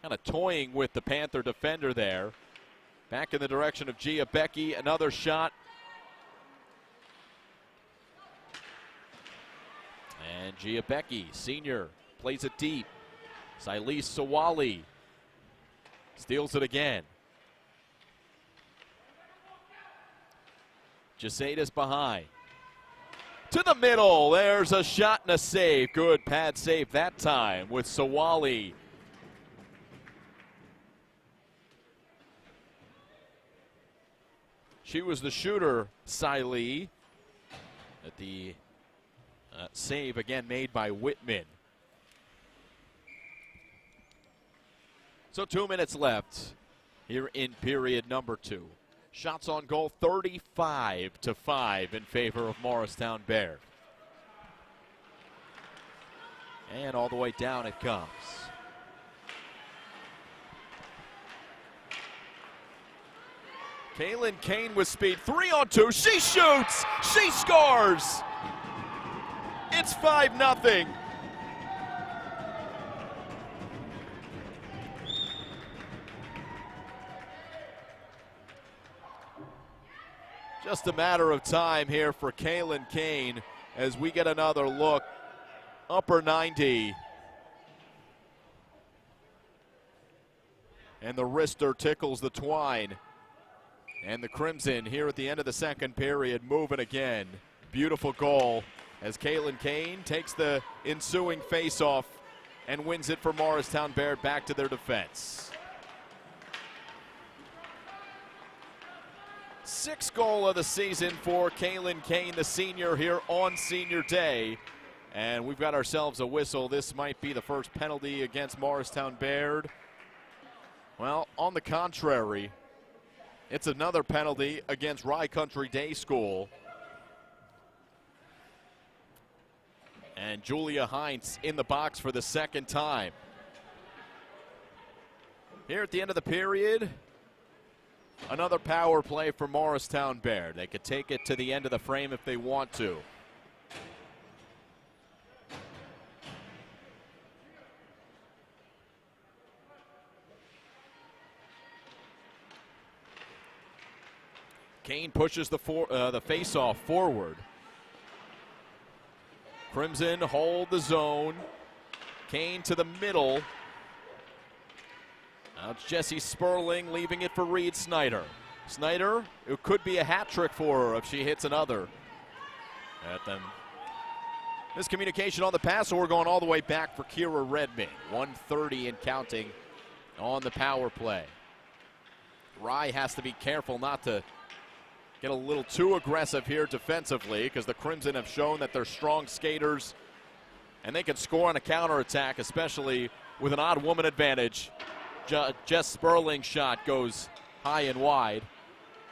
Kind of toying with the Panther defender there. Back in the direction of Gia Becky. Another shot. And Gia Becky, senior, plays it deep. Silis Sawali steals it again. Jasadis behind. To the middle. There's a shot and a save. Good pad save that time with Sawali. She was the shooter, Siley. At the save again made by Whitman. So 2 minutes left here in period number 2. Shots on goal 35-5 in favor of Morristown Bear. And all the way down it comes. Kaylin Kane with speed, 3-on-2, she shoots, she scores! It's 5-0. Just a matter of time here for Kaylin Kane as we get another look. Upper 90. And the wrister tickles the twine. And the Crimson here at the end of the second period moving again. Beautiful goal as Kaylin Kane takes the ensuing faceoff and wins it for Morristown Baird back to their defense. 6th goal of the season for Kaylin Kane, the senior, here on senior day. And we've got ourselves a whistle. This might be the first penalty against Morristown Baird. Well, on the contrary, it's another penalty against Rye Country Day School. And Julia Heinz in the box for the 2nd time. Here at the end of the period, another power play for Morristown Baird. They could take it to the end of the frame if they want to. Kane pushes the face-off forward. Crimson hold the zone. Kane to the middle. Now it's Jessie Sperling leaving it for Reed Snyder. Snyder, it could be a hat trick for her if she hits another. At them. Miscommunication on the pass, so we're going all the way back for Kira Redmond. 1:30 and counting on the power play. Rye has to be careful not to get a little too aggressive here defensively because the Crimson have shown that they're strong skaters and they can score on a counterattack, especially with an odd woman advantage. Jess Sperling's shot goes high and wide.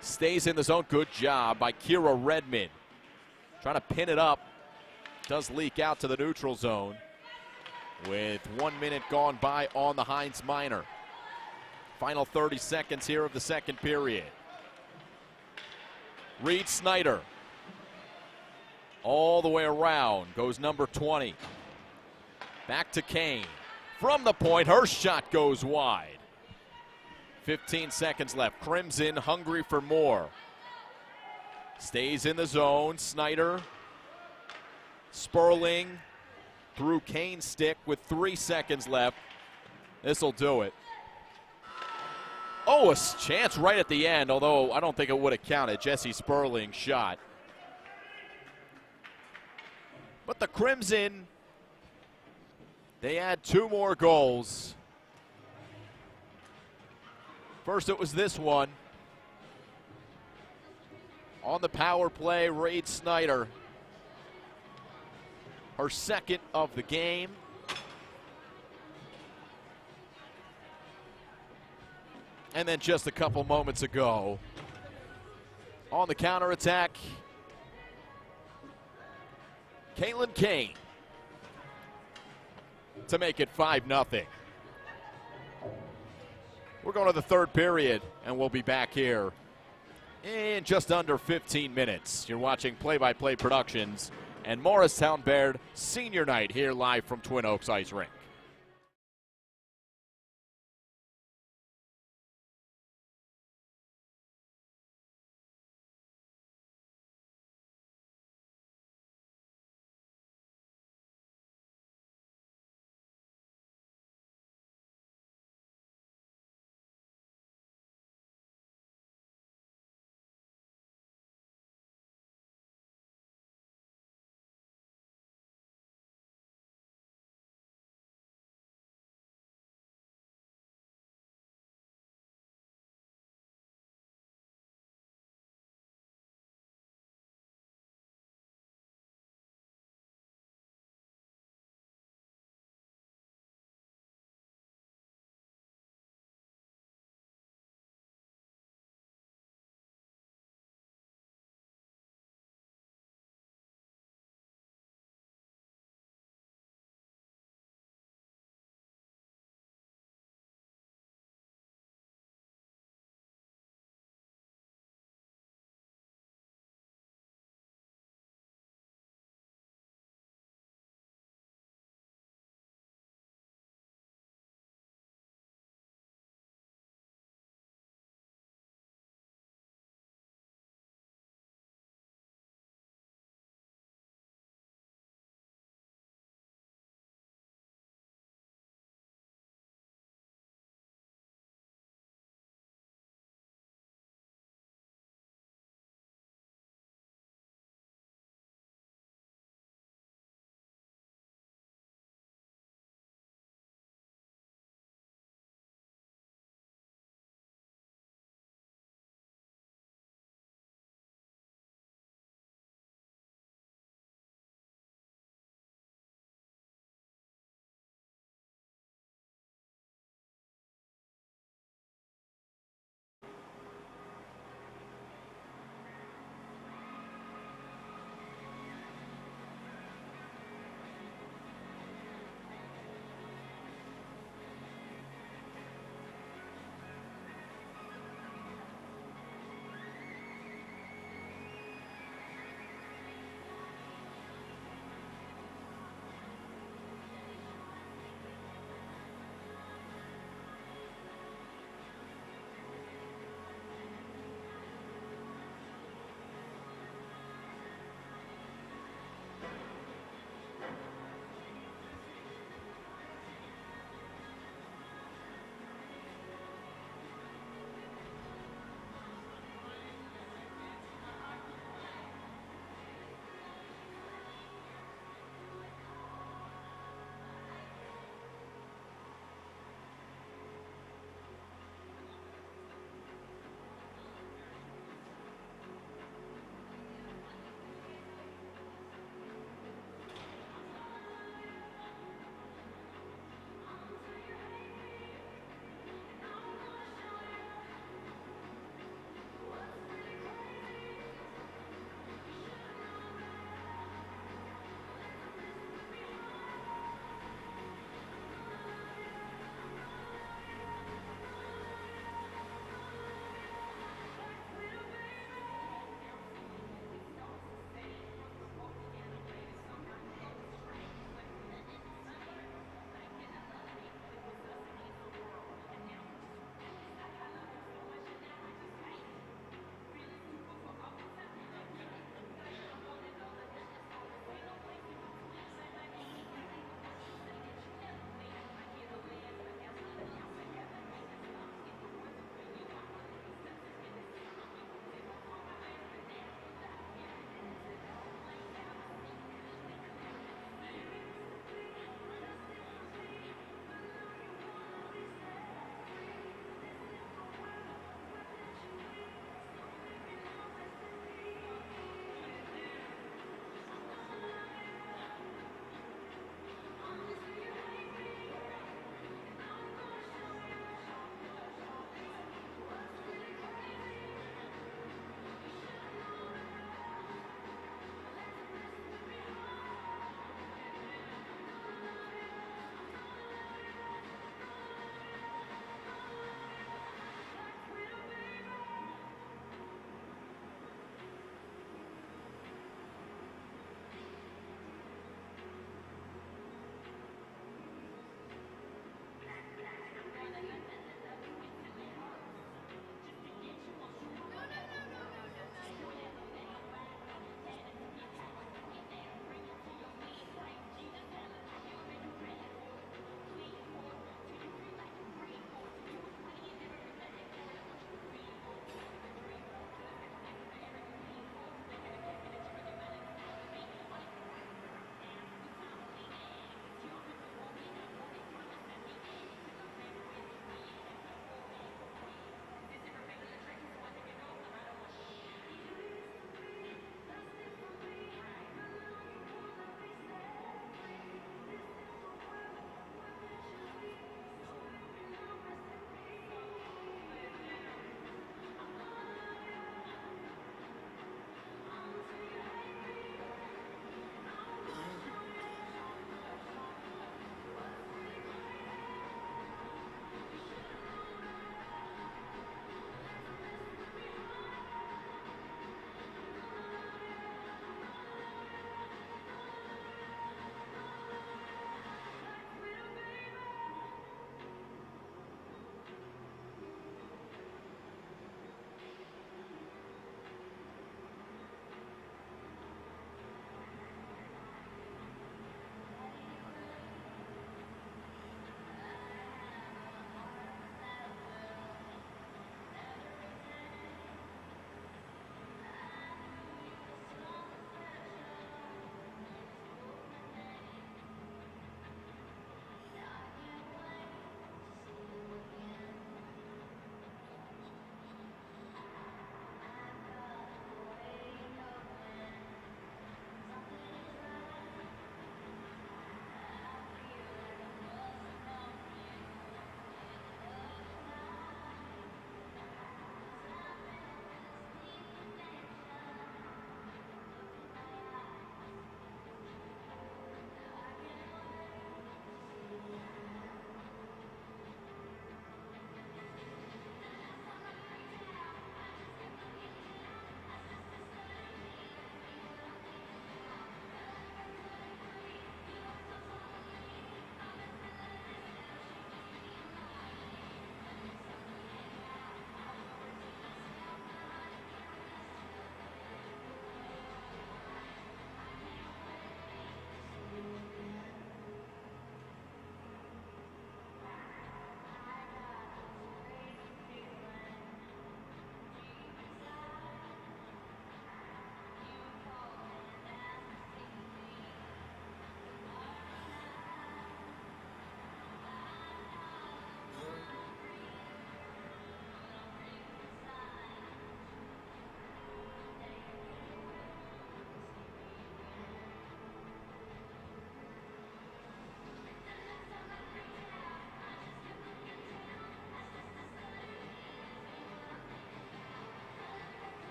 Stays in the zone. Good job by Kira Redmond. Trying to pin it up. Does leak out to the neutral zone with 1 minute gone by on the Heinz Minor. Final 30 seconds here of the second period. Reed Snyder. All the way around goes number 20. Back to Kane. From the point, her shot goes wide. 15 seconds left. Crimson hungry for more. Stays in the zone. Snyder. Sperling through Kane's stick with 3 seconds left. This'll do it. Oh, a chance right at the end, although I don't think it would have counted. Jessie Sperling's shot. But the Crimson, they add 2 more goals. First it was this one. On the power play, Reed Snyder. Her second of the game. And then just a couple moments ago, on the counterattack, Caitlin Kane to make it 5-0. We're going to the third period, and we'll be back here in just under 15 minutes. You're watching Play-by-Play Productions and Morristown Baird Senior Night here live from Twin Oaks Ice Rink.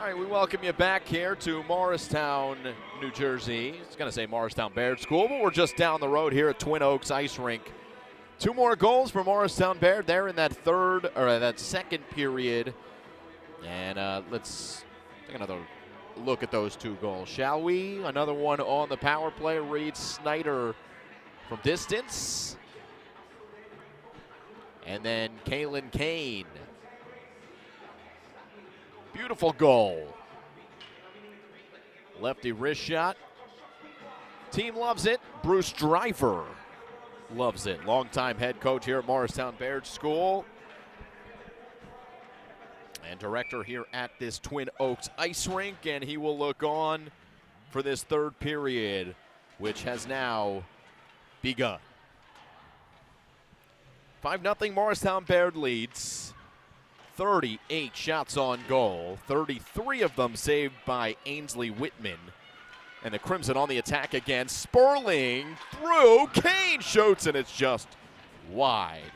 All right, we welcome you back here to Morristown, New Jersey. I was going to say Morristown Baird School, but we're just down the road here at Twin Oaks Ice Rink. 2 more goals for Morristown Baird there in that second period. And let's take another look at those 2 goals, shall we? Another one on the power play. Reed Snyder from distance. And then Kaylin Kane. Beautiful goal. Lefty wrist shot. Team loves it. Bruce Driver loves it. Longtime head coach here at Morristown Baird School. And director here at this Twin Oaks Ice Rink. And he will look on for this 3rd period, which has now begun. 5-0 Morristown Baird leads. 38 shots on goal, 33 of them saved by Ainsley Whitman. And the Crimson on the attack again. Sperling through, Kane shoots, and it's just wide.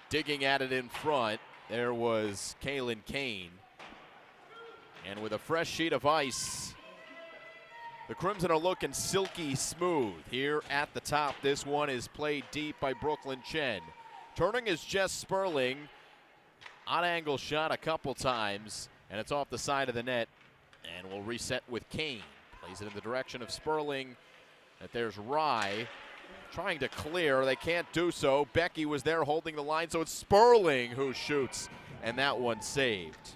Digging at it in front, there was Kaylin Kane. And with a fresh sheet of ice, the Crimson are looking silky smooth. Here at the top, this one is played deep by Brooklyn Chen. Turning is Jess Sperling. On angle shot a couple times, and it's off the side of the net. And we'll reset with Kane. Plays it in the direction of Sperling. And there's Rye trying to clear. They can't do so. Becky was there holding the line, so it's Sperling who shoots, and that one saved.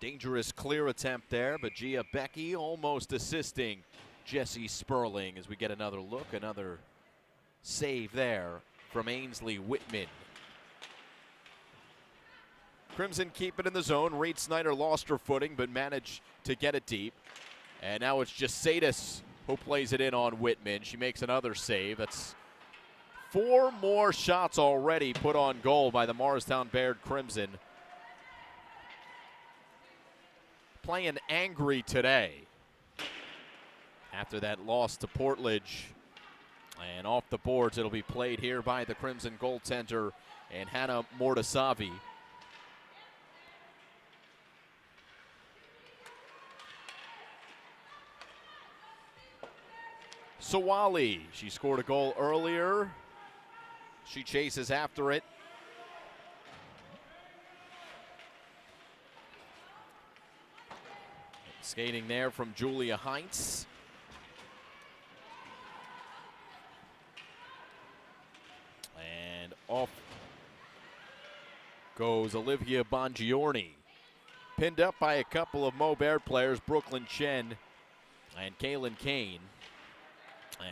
Dangerous clear attempt there, but Gia Becky almost assisting Jesse Sperling as we get another look, another save there from Ainsley Whitman. Crimson keep it in the zone. Reed Snyder lost her footing but managed to get it deep. And now it's Jasadis who plays it in on Whitman. She makes another save. That's 4 more shots already put on goal by the Morristown Baird Crimson. Playing angry today after that loss to Portledge. And off the boards, it'll be played here by the Crimson goaltender and Hannah Mortasavi. Sawali, she scored a goal earlier. She chases after it. Skating there from Julia Heinz. And off goes Olivia Bongiorni. Pinned up by a couple of Mo Baird players, Brooklyn Chen and Kaylin Kane.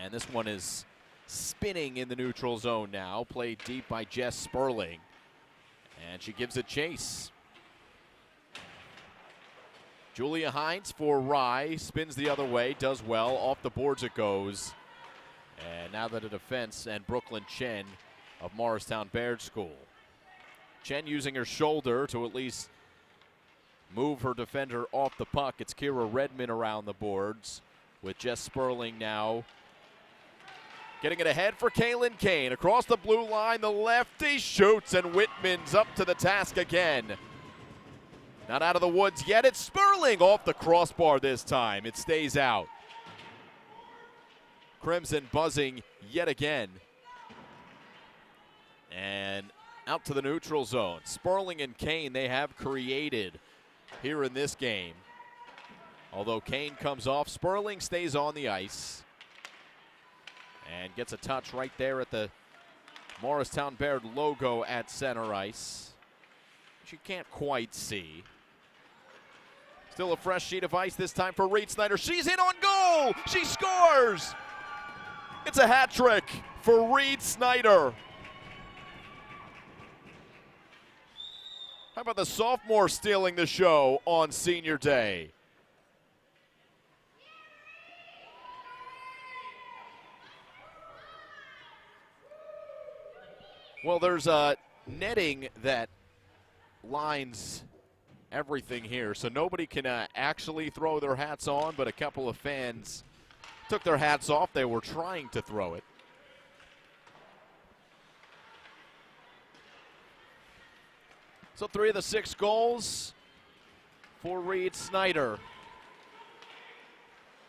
And this one is spinning in the neutral zone now. Played deep by Jess Sperling. And she gives it chase. Julia Heinz for Rye, spins the other way, does well, off the boards it goes. And now that a defense and Brooklyn Chen of Morristown Baird School. Chen using her shoulder to at least move her defender off the puck. It's Kira Redmond around the boards with Jess Sperling now. Getting it ahead for Kaylin Kane. Across the blue line, the lefty shoots, and Whitman's up to the task again. Not out of the woods yet. It's Sperling off the crossbar this time. It stays out. Crimson buzzing yet again. And out to the neutral zone. Sperling and Kane, they have created here in this game. Although Kane comes off, Sperling stays on the ice. And gets a touch right there at the Morristown Baird logo at center ice, which you can't quite see. Still a fresh sheet of ice this time for Reed Snyder. She's in on goal. She scores. It's a hat trick for Reed Snyder. How about the sophomore stealing the show on senior day? Well, there's a netting that lines everything here, so nobody can actually throw their hats on, but a couple of fans took their hats off. They were trying to throw it. So 3 of the 6 goals for Reed Snyder.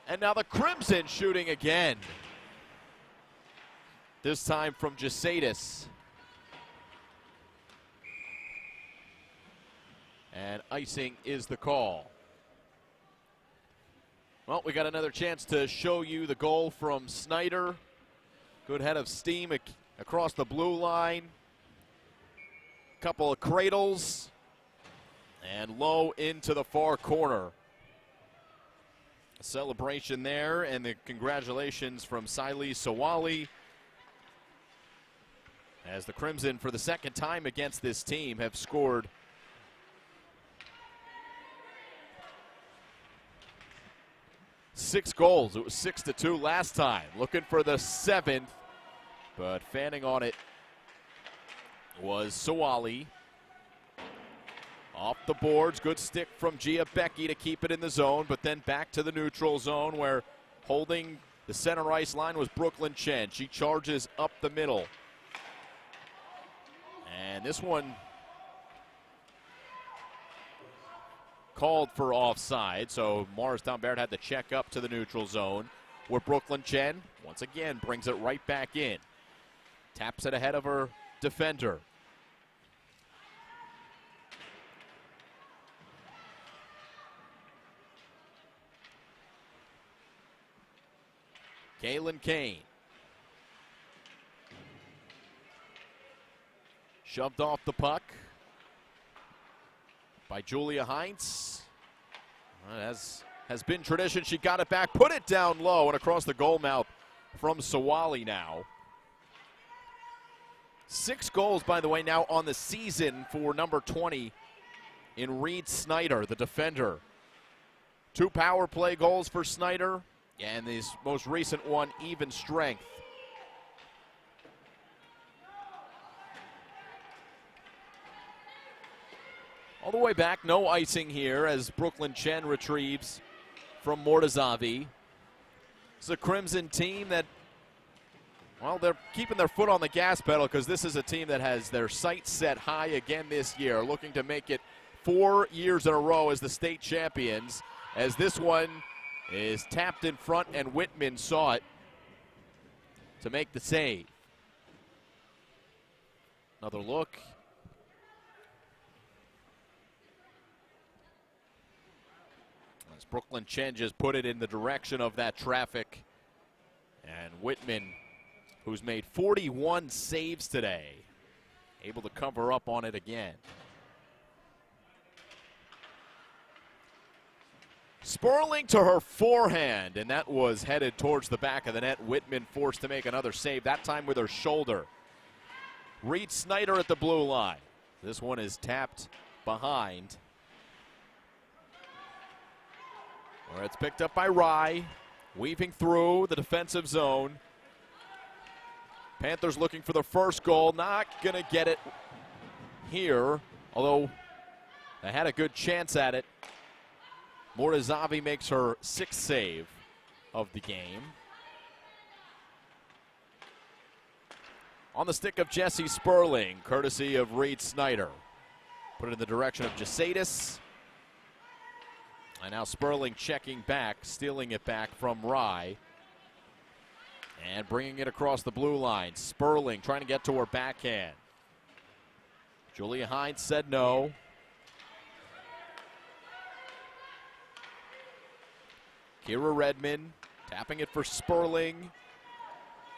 And now the Crimson shooting again. This time from Jesaitis. And icing is the call. Well, we got another chance to show you the goal from Snyder. Good head of steam across the blue line. Couple of cradles. And low into the far corner. A celebration there, and the congratulations from Siley Sawali. As the Crimson, for the second time against this team, have scored 6 goals. It was 6-2 last time. Looking for the 7th, but fanning on it was Sawali. Off the boards, good stick from Gia Becky to keep it in the zone, but then back to the neutral zone where holding the center ice line was Brooklyn Chen. She charges up the middle. And this one called for offside, so Morristown Baird had to check up to the neutral zone where Brooklyn Chen once again brings it right back in. Taps it ahead of her defender. Kaylin Kane. Shoved off the puck by Julia Heinz. As has been tradition, she got it back, put it down low, and across the goal mouth from Sawali now. 6 goals, by the way, now on the season for number 20 in Reed Snyder, the defender. 2 power play goals for Snyder. And this most recent one, even strength. All the way back, no icing here as Brooklyn Chen retrieves from Mortazavi. It's a Crimson team that, well, they're keeping their foot on the gas pedal because this is a team that has their sights set high again this year, looking to make it 4 years in a row as the state champions, as this one is tapped in front, and Whitman saw it to make the save. Another look. As Brooklyn Chen just put it in the direction of that traffic. And Whitman, who's made 41 saves today, able to cover up on it again. Sperling to her forehand, and that was headed towards the back of the net. Whitman forced to make another save, that time with her shoulder. Reed Snyder at the blue line. This one is tapped behind. Where it's picked up by Rye, weaving through the defensive zone. Panthers looking for the first goal, not gonna get it here, although they had a good chance at it. Mortazavi makes her 6th save of the game. On the stick of Jesse Sperling, courtesy of Reed Snyder. Put it in the direction of Jesaitis. And now Sperling checking back, stealing it back from Rye. And bringing it across the blue line. Sperling trying to get to her backhand. Julia Hines said no. Kira Redmond tapping it for Sperling,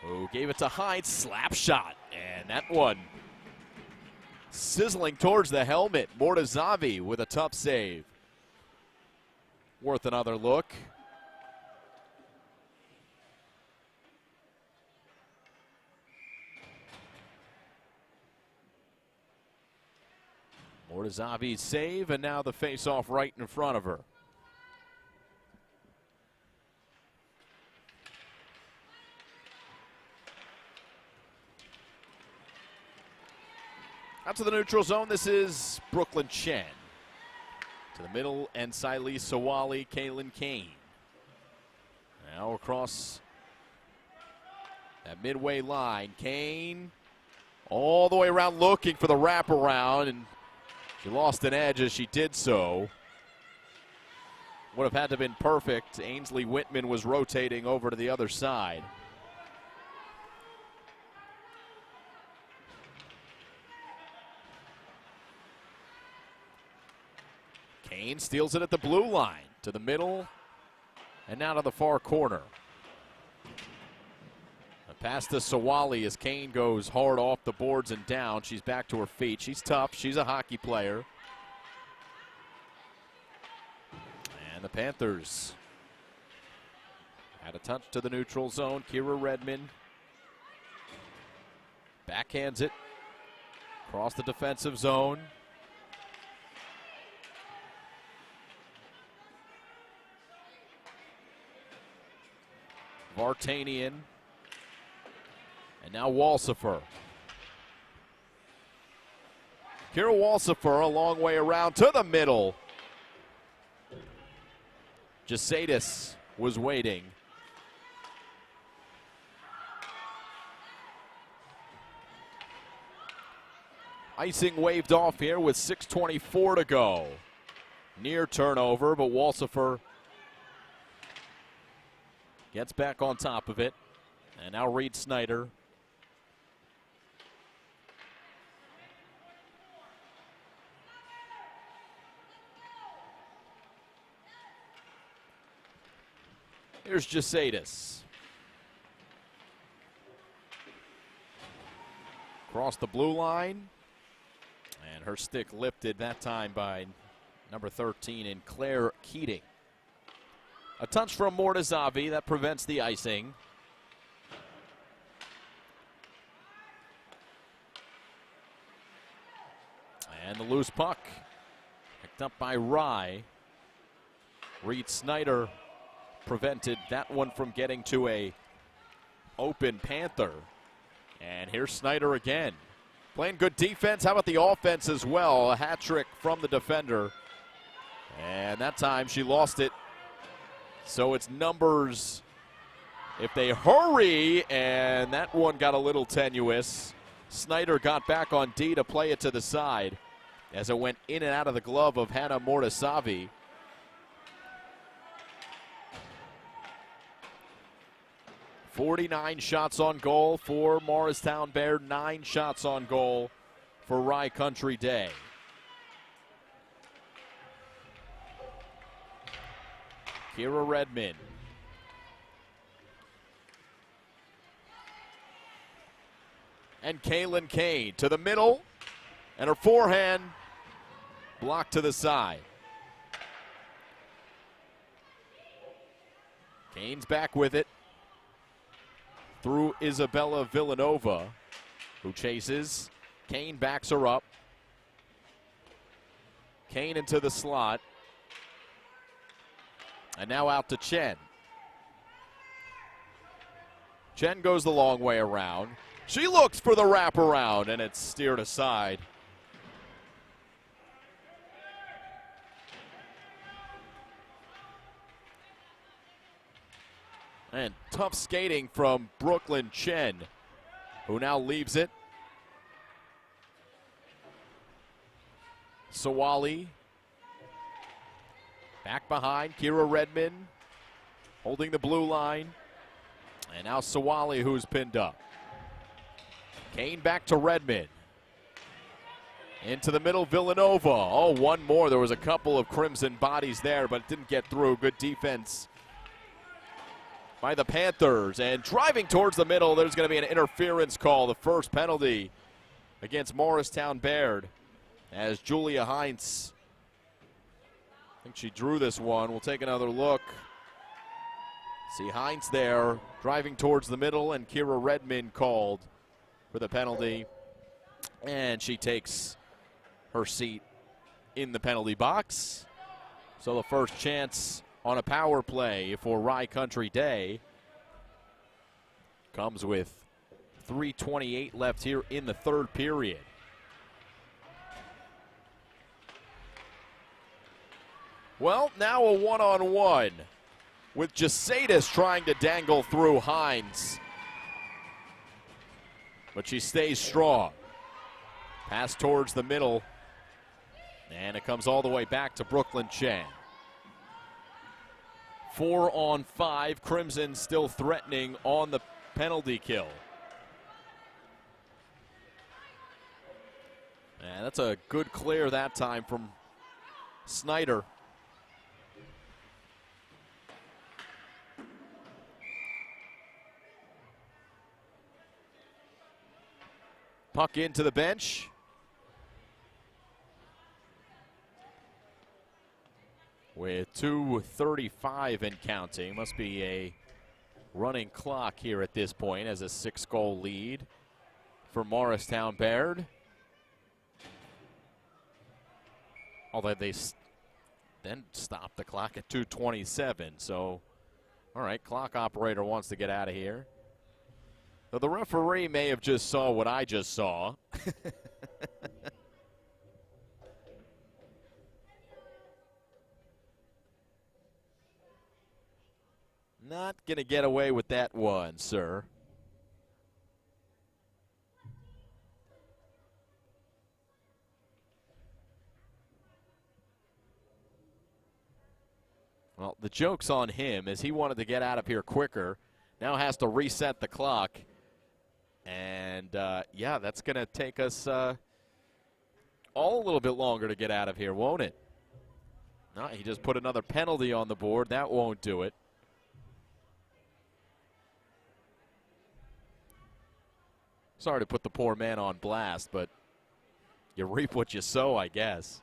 who gave it to Hines. Slap shot, and that one sizzling towards the helmet. Mortazavi with a tough save. Worth another look. Mortazavi's save, and now the face-off right in front of her. Out to the neutral zone, this is Brooklyn Chen. To the middle, and Siley Sawali, Kaylin Kane. Now across that midway line, Kane all the way around looking for the wraparound, and she lost an edge as she did so. Would have had to have been perfect. Ainsley Whitman was rotating over to the other side. Kane steals it at the blue line to the middle and now to the far corner. Pass to Sawali as Kane goes hard off the boards and down. She's back to her feet. She's tough. She's a hockey player. And the Panthers had a touch to the neutral zone. Kira Redmond backhands it across the defensive zone. Vartanian. And now Walsifer. Kira Walsifer a long way around to the middle. Jasadis was waiting. Icing waved off here with 6:24 to go. Near turnover, but Walsifer gets back on top of it. And now Reed Snyder. Here's Jasadis. Across the blue line. And her stick lifted that time by number 13 in Claire Keating. A touch from Mortazavi that prevents the icing. And the loose puck picked up by Rye. Reed Snyder prevented that one from getting to a open Panther. And here's Snyder again. Playing good defense. How about the offense as well? A hat trick from the defender. And that time she lost it. So it's numbers if they hurry, and that one got a little tenuous. Snyder got back on D to play it to the side as it went in and out of the glove of Hannah Mortasavi. "49 shots on goal for Morristown Baird, 9 shots on goal for Rye Country Day. Kira Redmond. And Kaylin Kane to the middle, and her forehand blocked to the side. Kane's back with it through Isabella Villanova, who chases. Kane backs her up. Kane into the slot. And now out to Chen. Chen goes the long way around. She looks for the wraparound, and it's steered aside. And tough skating from Brooklyn Chen, who now leaves it. Sawali back behind. Kira Redmond holding the blue line. And now Sawali, who's pinned up. Kane back to Redmond. Into the middle, Villanova. Oh, one more. There was a couple of crimson bodies there, but it didn't get through. Good defense by the Panthers. And driving towards the middle, there's going to be an interference call. The first penalty against Morristown Baird as Julia Heinz, I think she drew this one. We'll take another look. See Heinz there driving towards the middle, and Kira Redmond called for the penalty. And she takes her seat in the penalty box. So the first chance on a power play for Rye Country Day comes with 3:28 left here in the third period. Well, now a one-on-one with Jasadis trying to dangle through Hines. But she stays strong. Pass towards the middle. And it comes all the way back to Brooklyn Chen. 4 on 5. Crimson still threatening on the penalty kill. And that's a good clear that time from Snyder. Puck into the bench. With 2:35 and counting. Must be a running clock here at this point as a 6-goal lead for Morristown Baird. Although they then stopped the clock at 2:27. So, all right, clock operator wants to get out of here. So the referee may have just saw what I just saw. Not going to get away with that one, sir. Well, the joke's on him as he wanted to get out of here quicker. Now has to reset the clock. And, yeah, that's going to take us all a little bit longer to get out of here, won't it? No, he just put another penalty on the board. That won't do it. Sorry to put the poor man on blast, but you reap what you sow, I guess.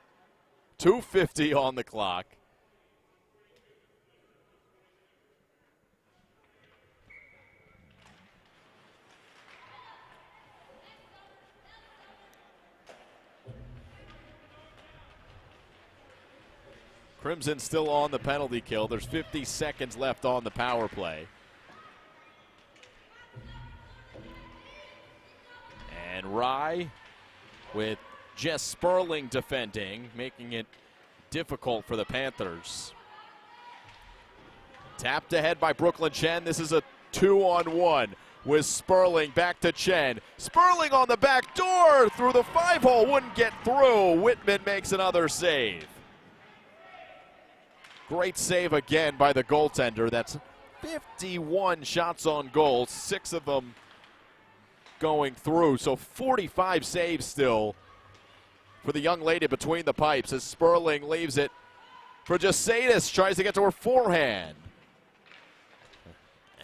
2:50 on the clock. Crimson still on the penalty kill. There's 50 seconds left on the power play. And Rye with Jess Sperling defending, making it difficult for the Panthers. Tapped ahead by Brooklyn Chen. This is a 2-on-1 with Sperling back to Chen. Sperling on the back door through the 5-hole, wouldn't get through. Whitman makes another save. Great save again by the goaltender. That's 51 shots on goal, 6 of them going through. So 45 saves still for the young lady between the pipes as Sperling leaves it for Jasadis. Tries to get to her forehand.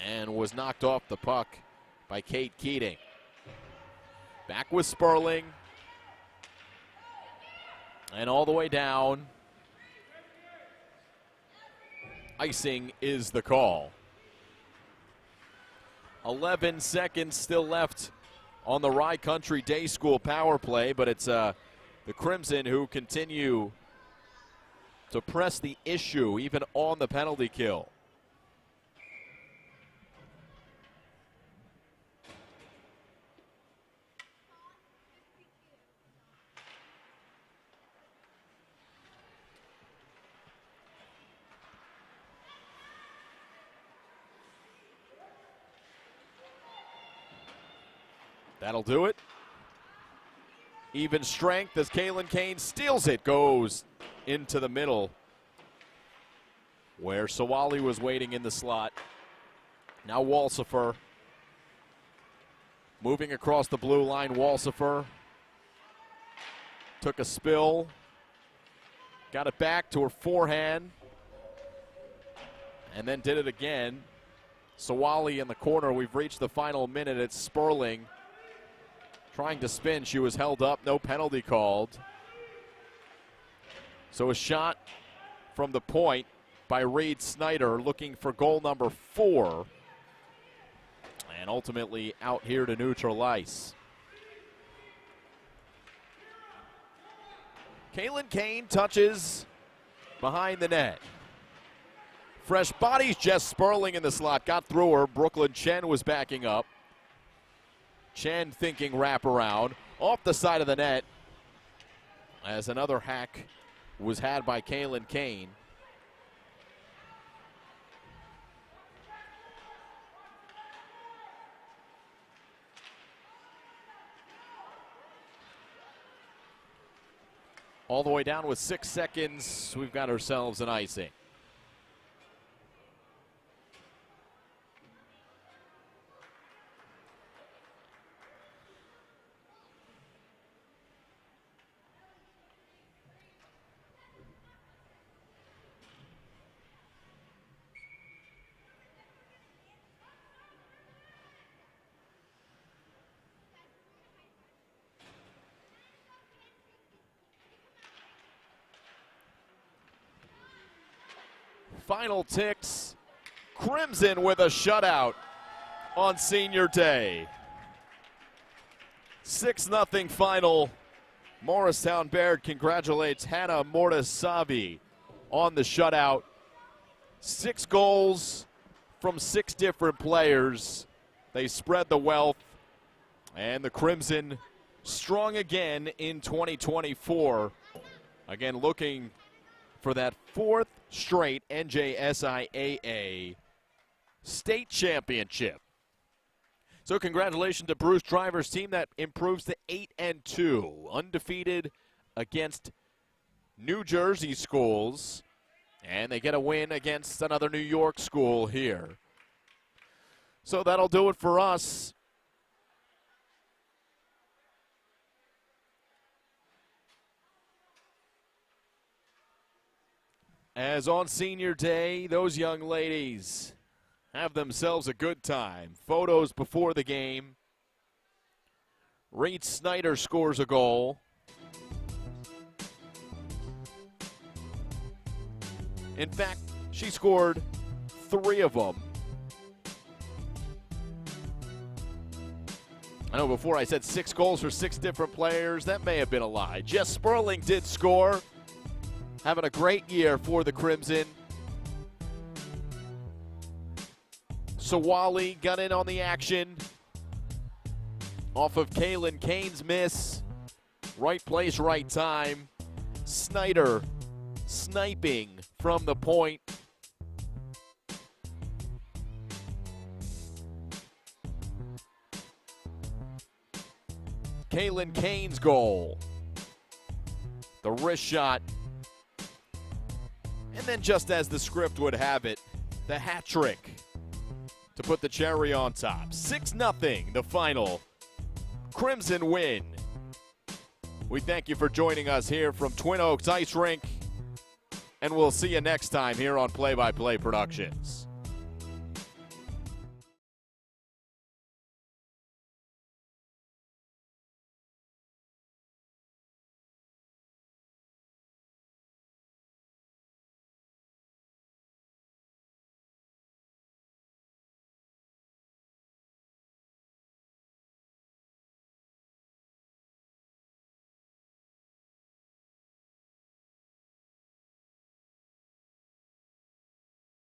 And was knocked off the puck by Kate Keating. Back with Sperling. And all the way down. Icing is the call. 11 seconds still left on the Rye Country Day School power play, but it's the Crimson who continue to press the issue even on the penalty kill. That'll do it. Even strength as Kaylin Kane steals it, goes into the middle where Sawali was waiting in the slot. Now Walsifer moving across the blue line. Walsifer took a spill, got it back to her forehand, and then did it again. Sawali in the corner. We've reached the final minute. It's Sperling trying to spin. She was held up, no penalty called. So a shot from the point by Reed Snyder looking for goal number 4. And ultimately out here to neutral ice. Kaylin Kane touches behind the net. Fresh bodies, Jess Sperling in the slot, got through her. Brooklyn Chen was backing up. Chen thinking wraparound off the side of the net as another hack was had by Kaylin Kane. All the way down with 6 seconds. We've got ourselves an icing. Final ticks. Crimson with a shutout on senior day. 6-0 final. Morristown Baird congratulates Hannah Mortasavi on the shutout. 6 goals from 6 different players. They spread the wealth. And the Crimson strong again in 2024. Again, looking for that 4th straight NJSIAA state championship. So congratulations to Bruce Driver's team. That improves to 8-2, undefeated against New Jersey schools, and they get a win against another New York school here. So that'll do it for us. As on senior day, those young ladies have themselves a good time. Photos before the game. Reed Snyder scores a goal. In fact, she scored 3 of them. I know before I said 6 goals for 6 different players. That may have been a lie. Jess Sperling did score. Having a great year for the Crimson. Sawali got in on the action off of Kaylin Kane's miss. Right place, right time. Snyder sniping from the point. Kaylin Kane's goal. The wrist shot. And then just as the script would have it, the hat trick to put the cherry on top. 6-0, the final. Crimson win. We thank you for joining us here from Twin Oaks Ice Rink, and we'll see you next time here on Play by Play Productions.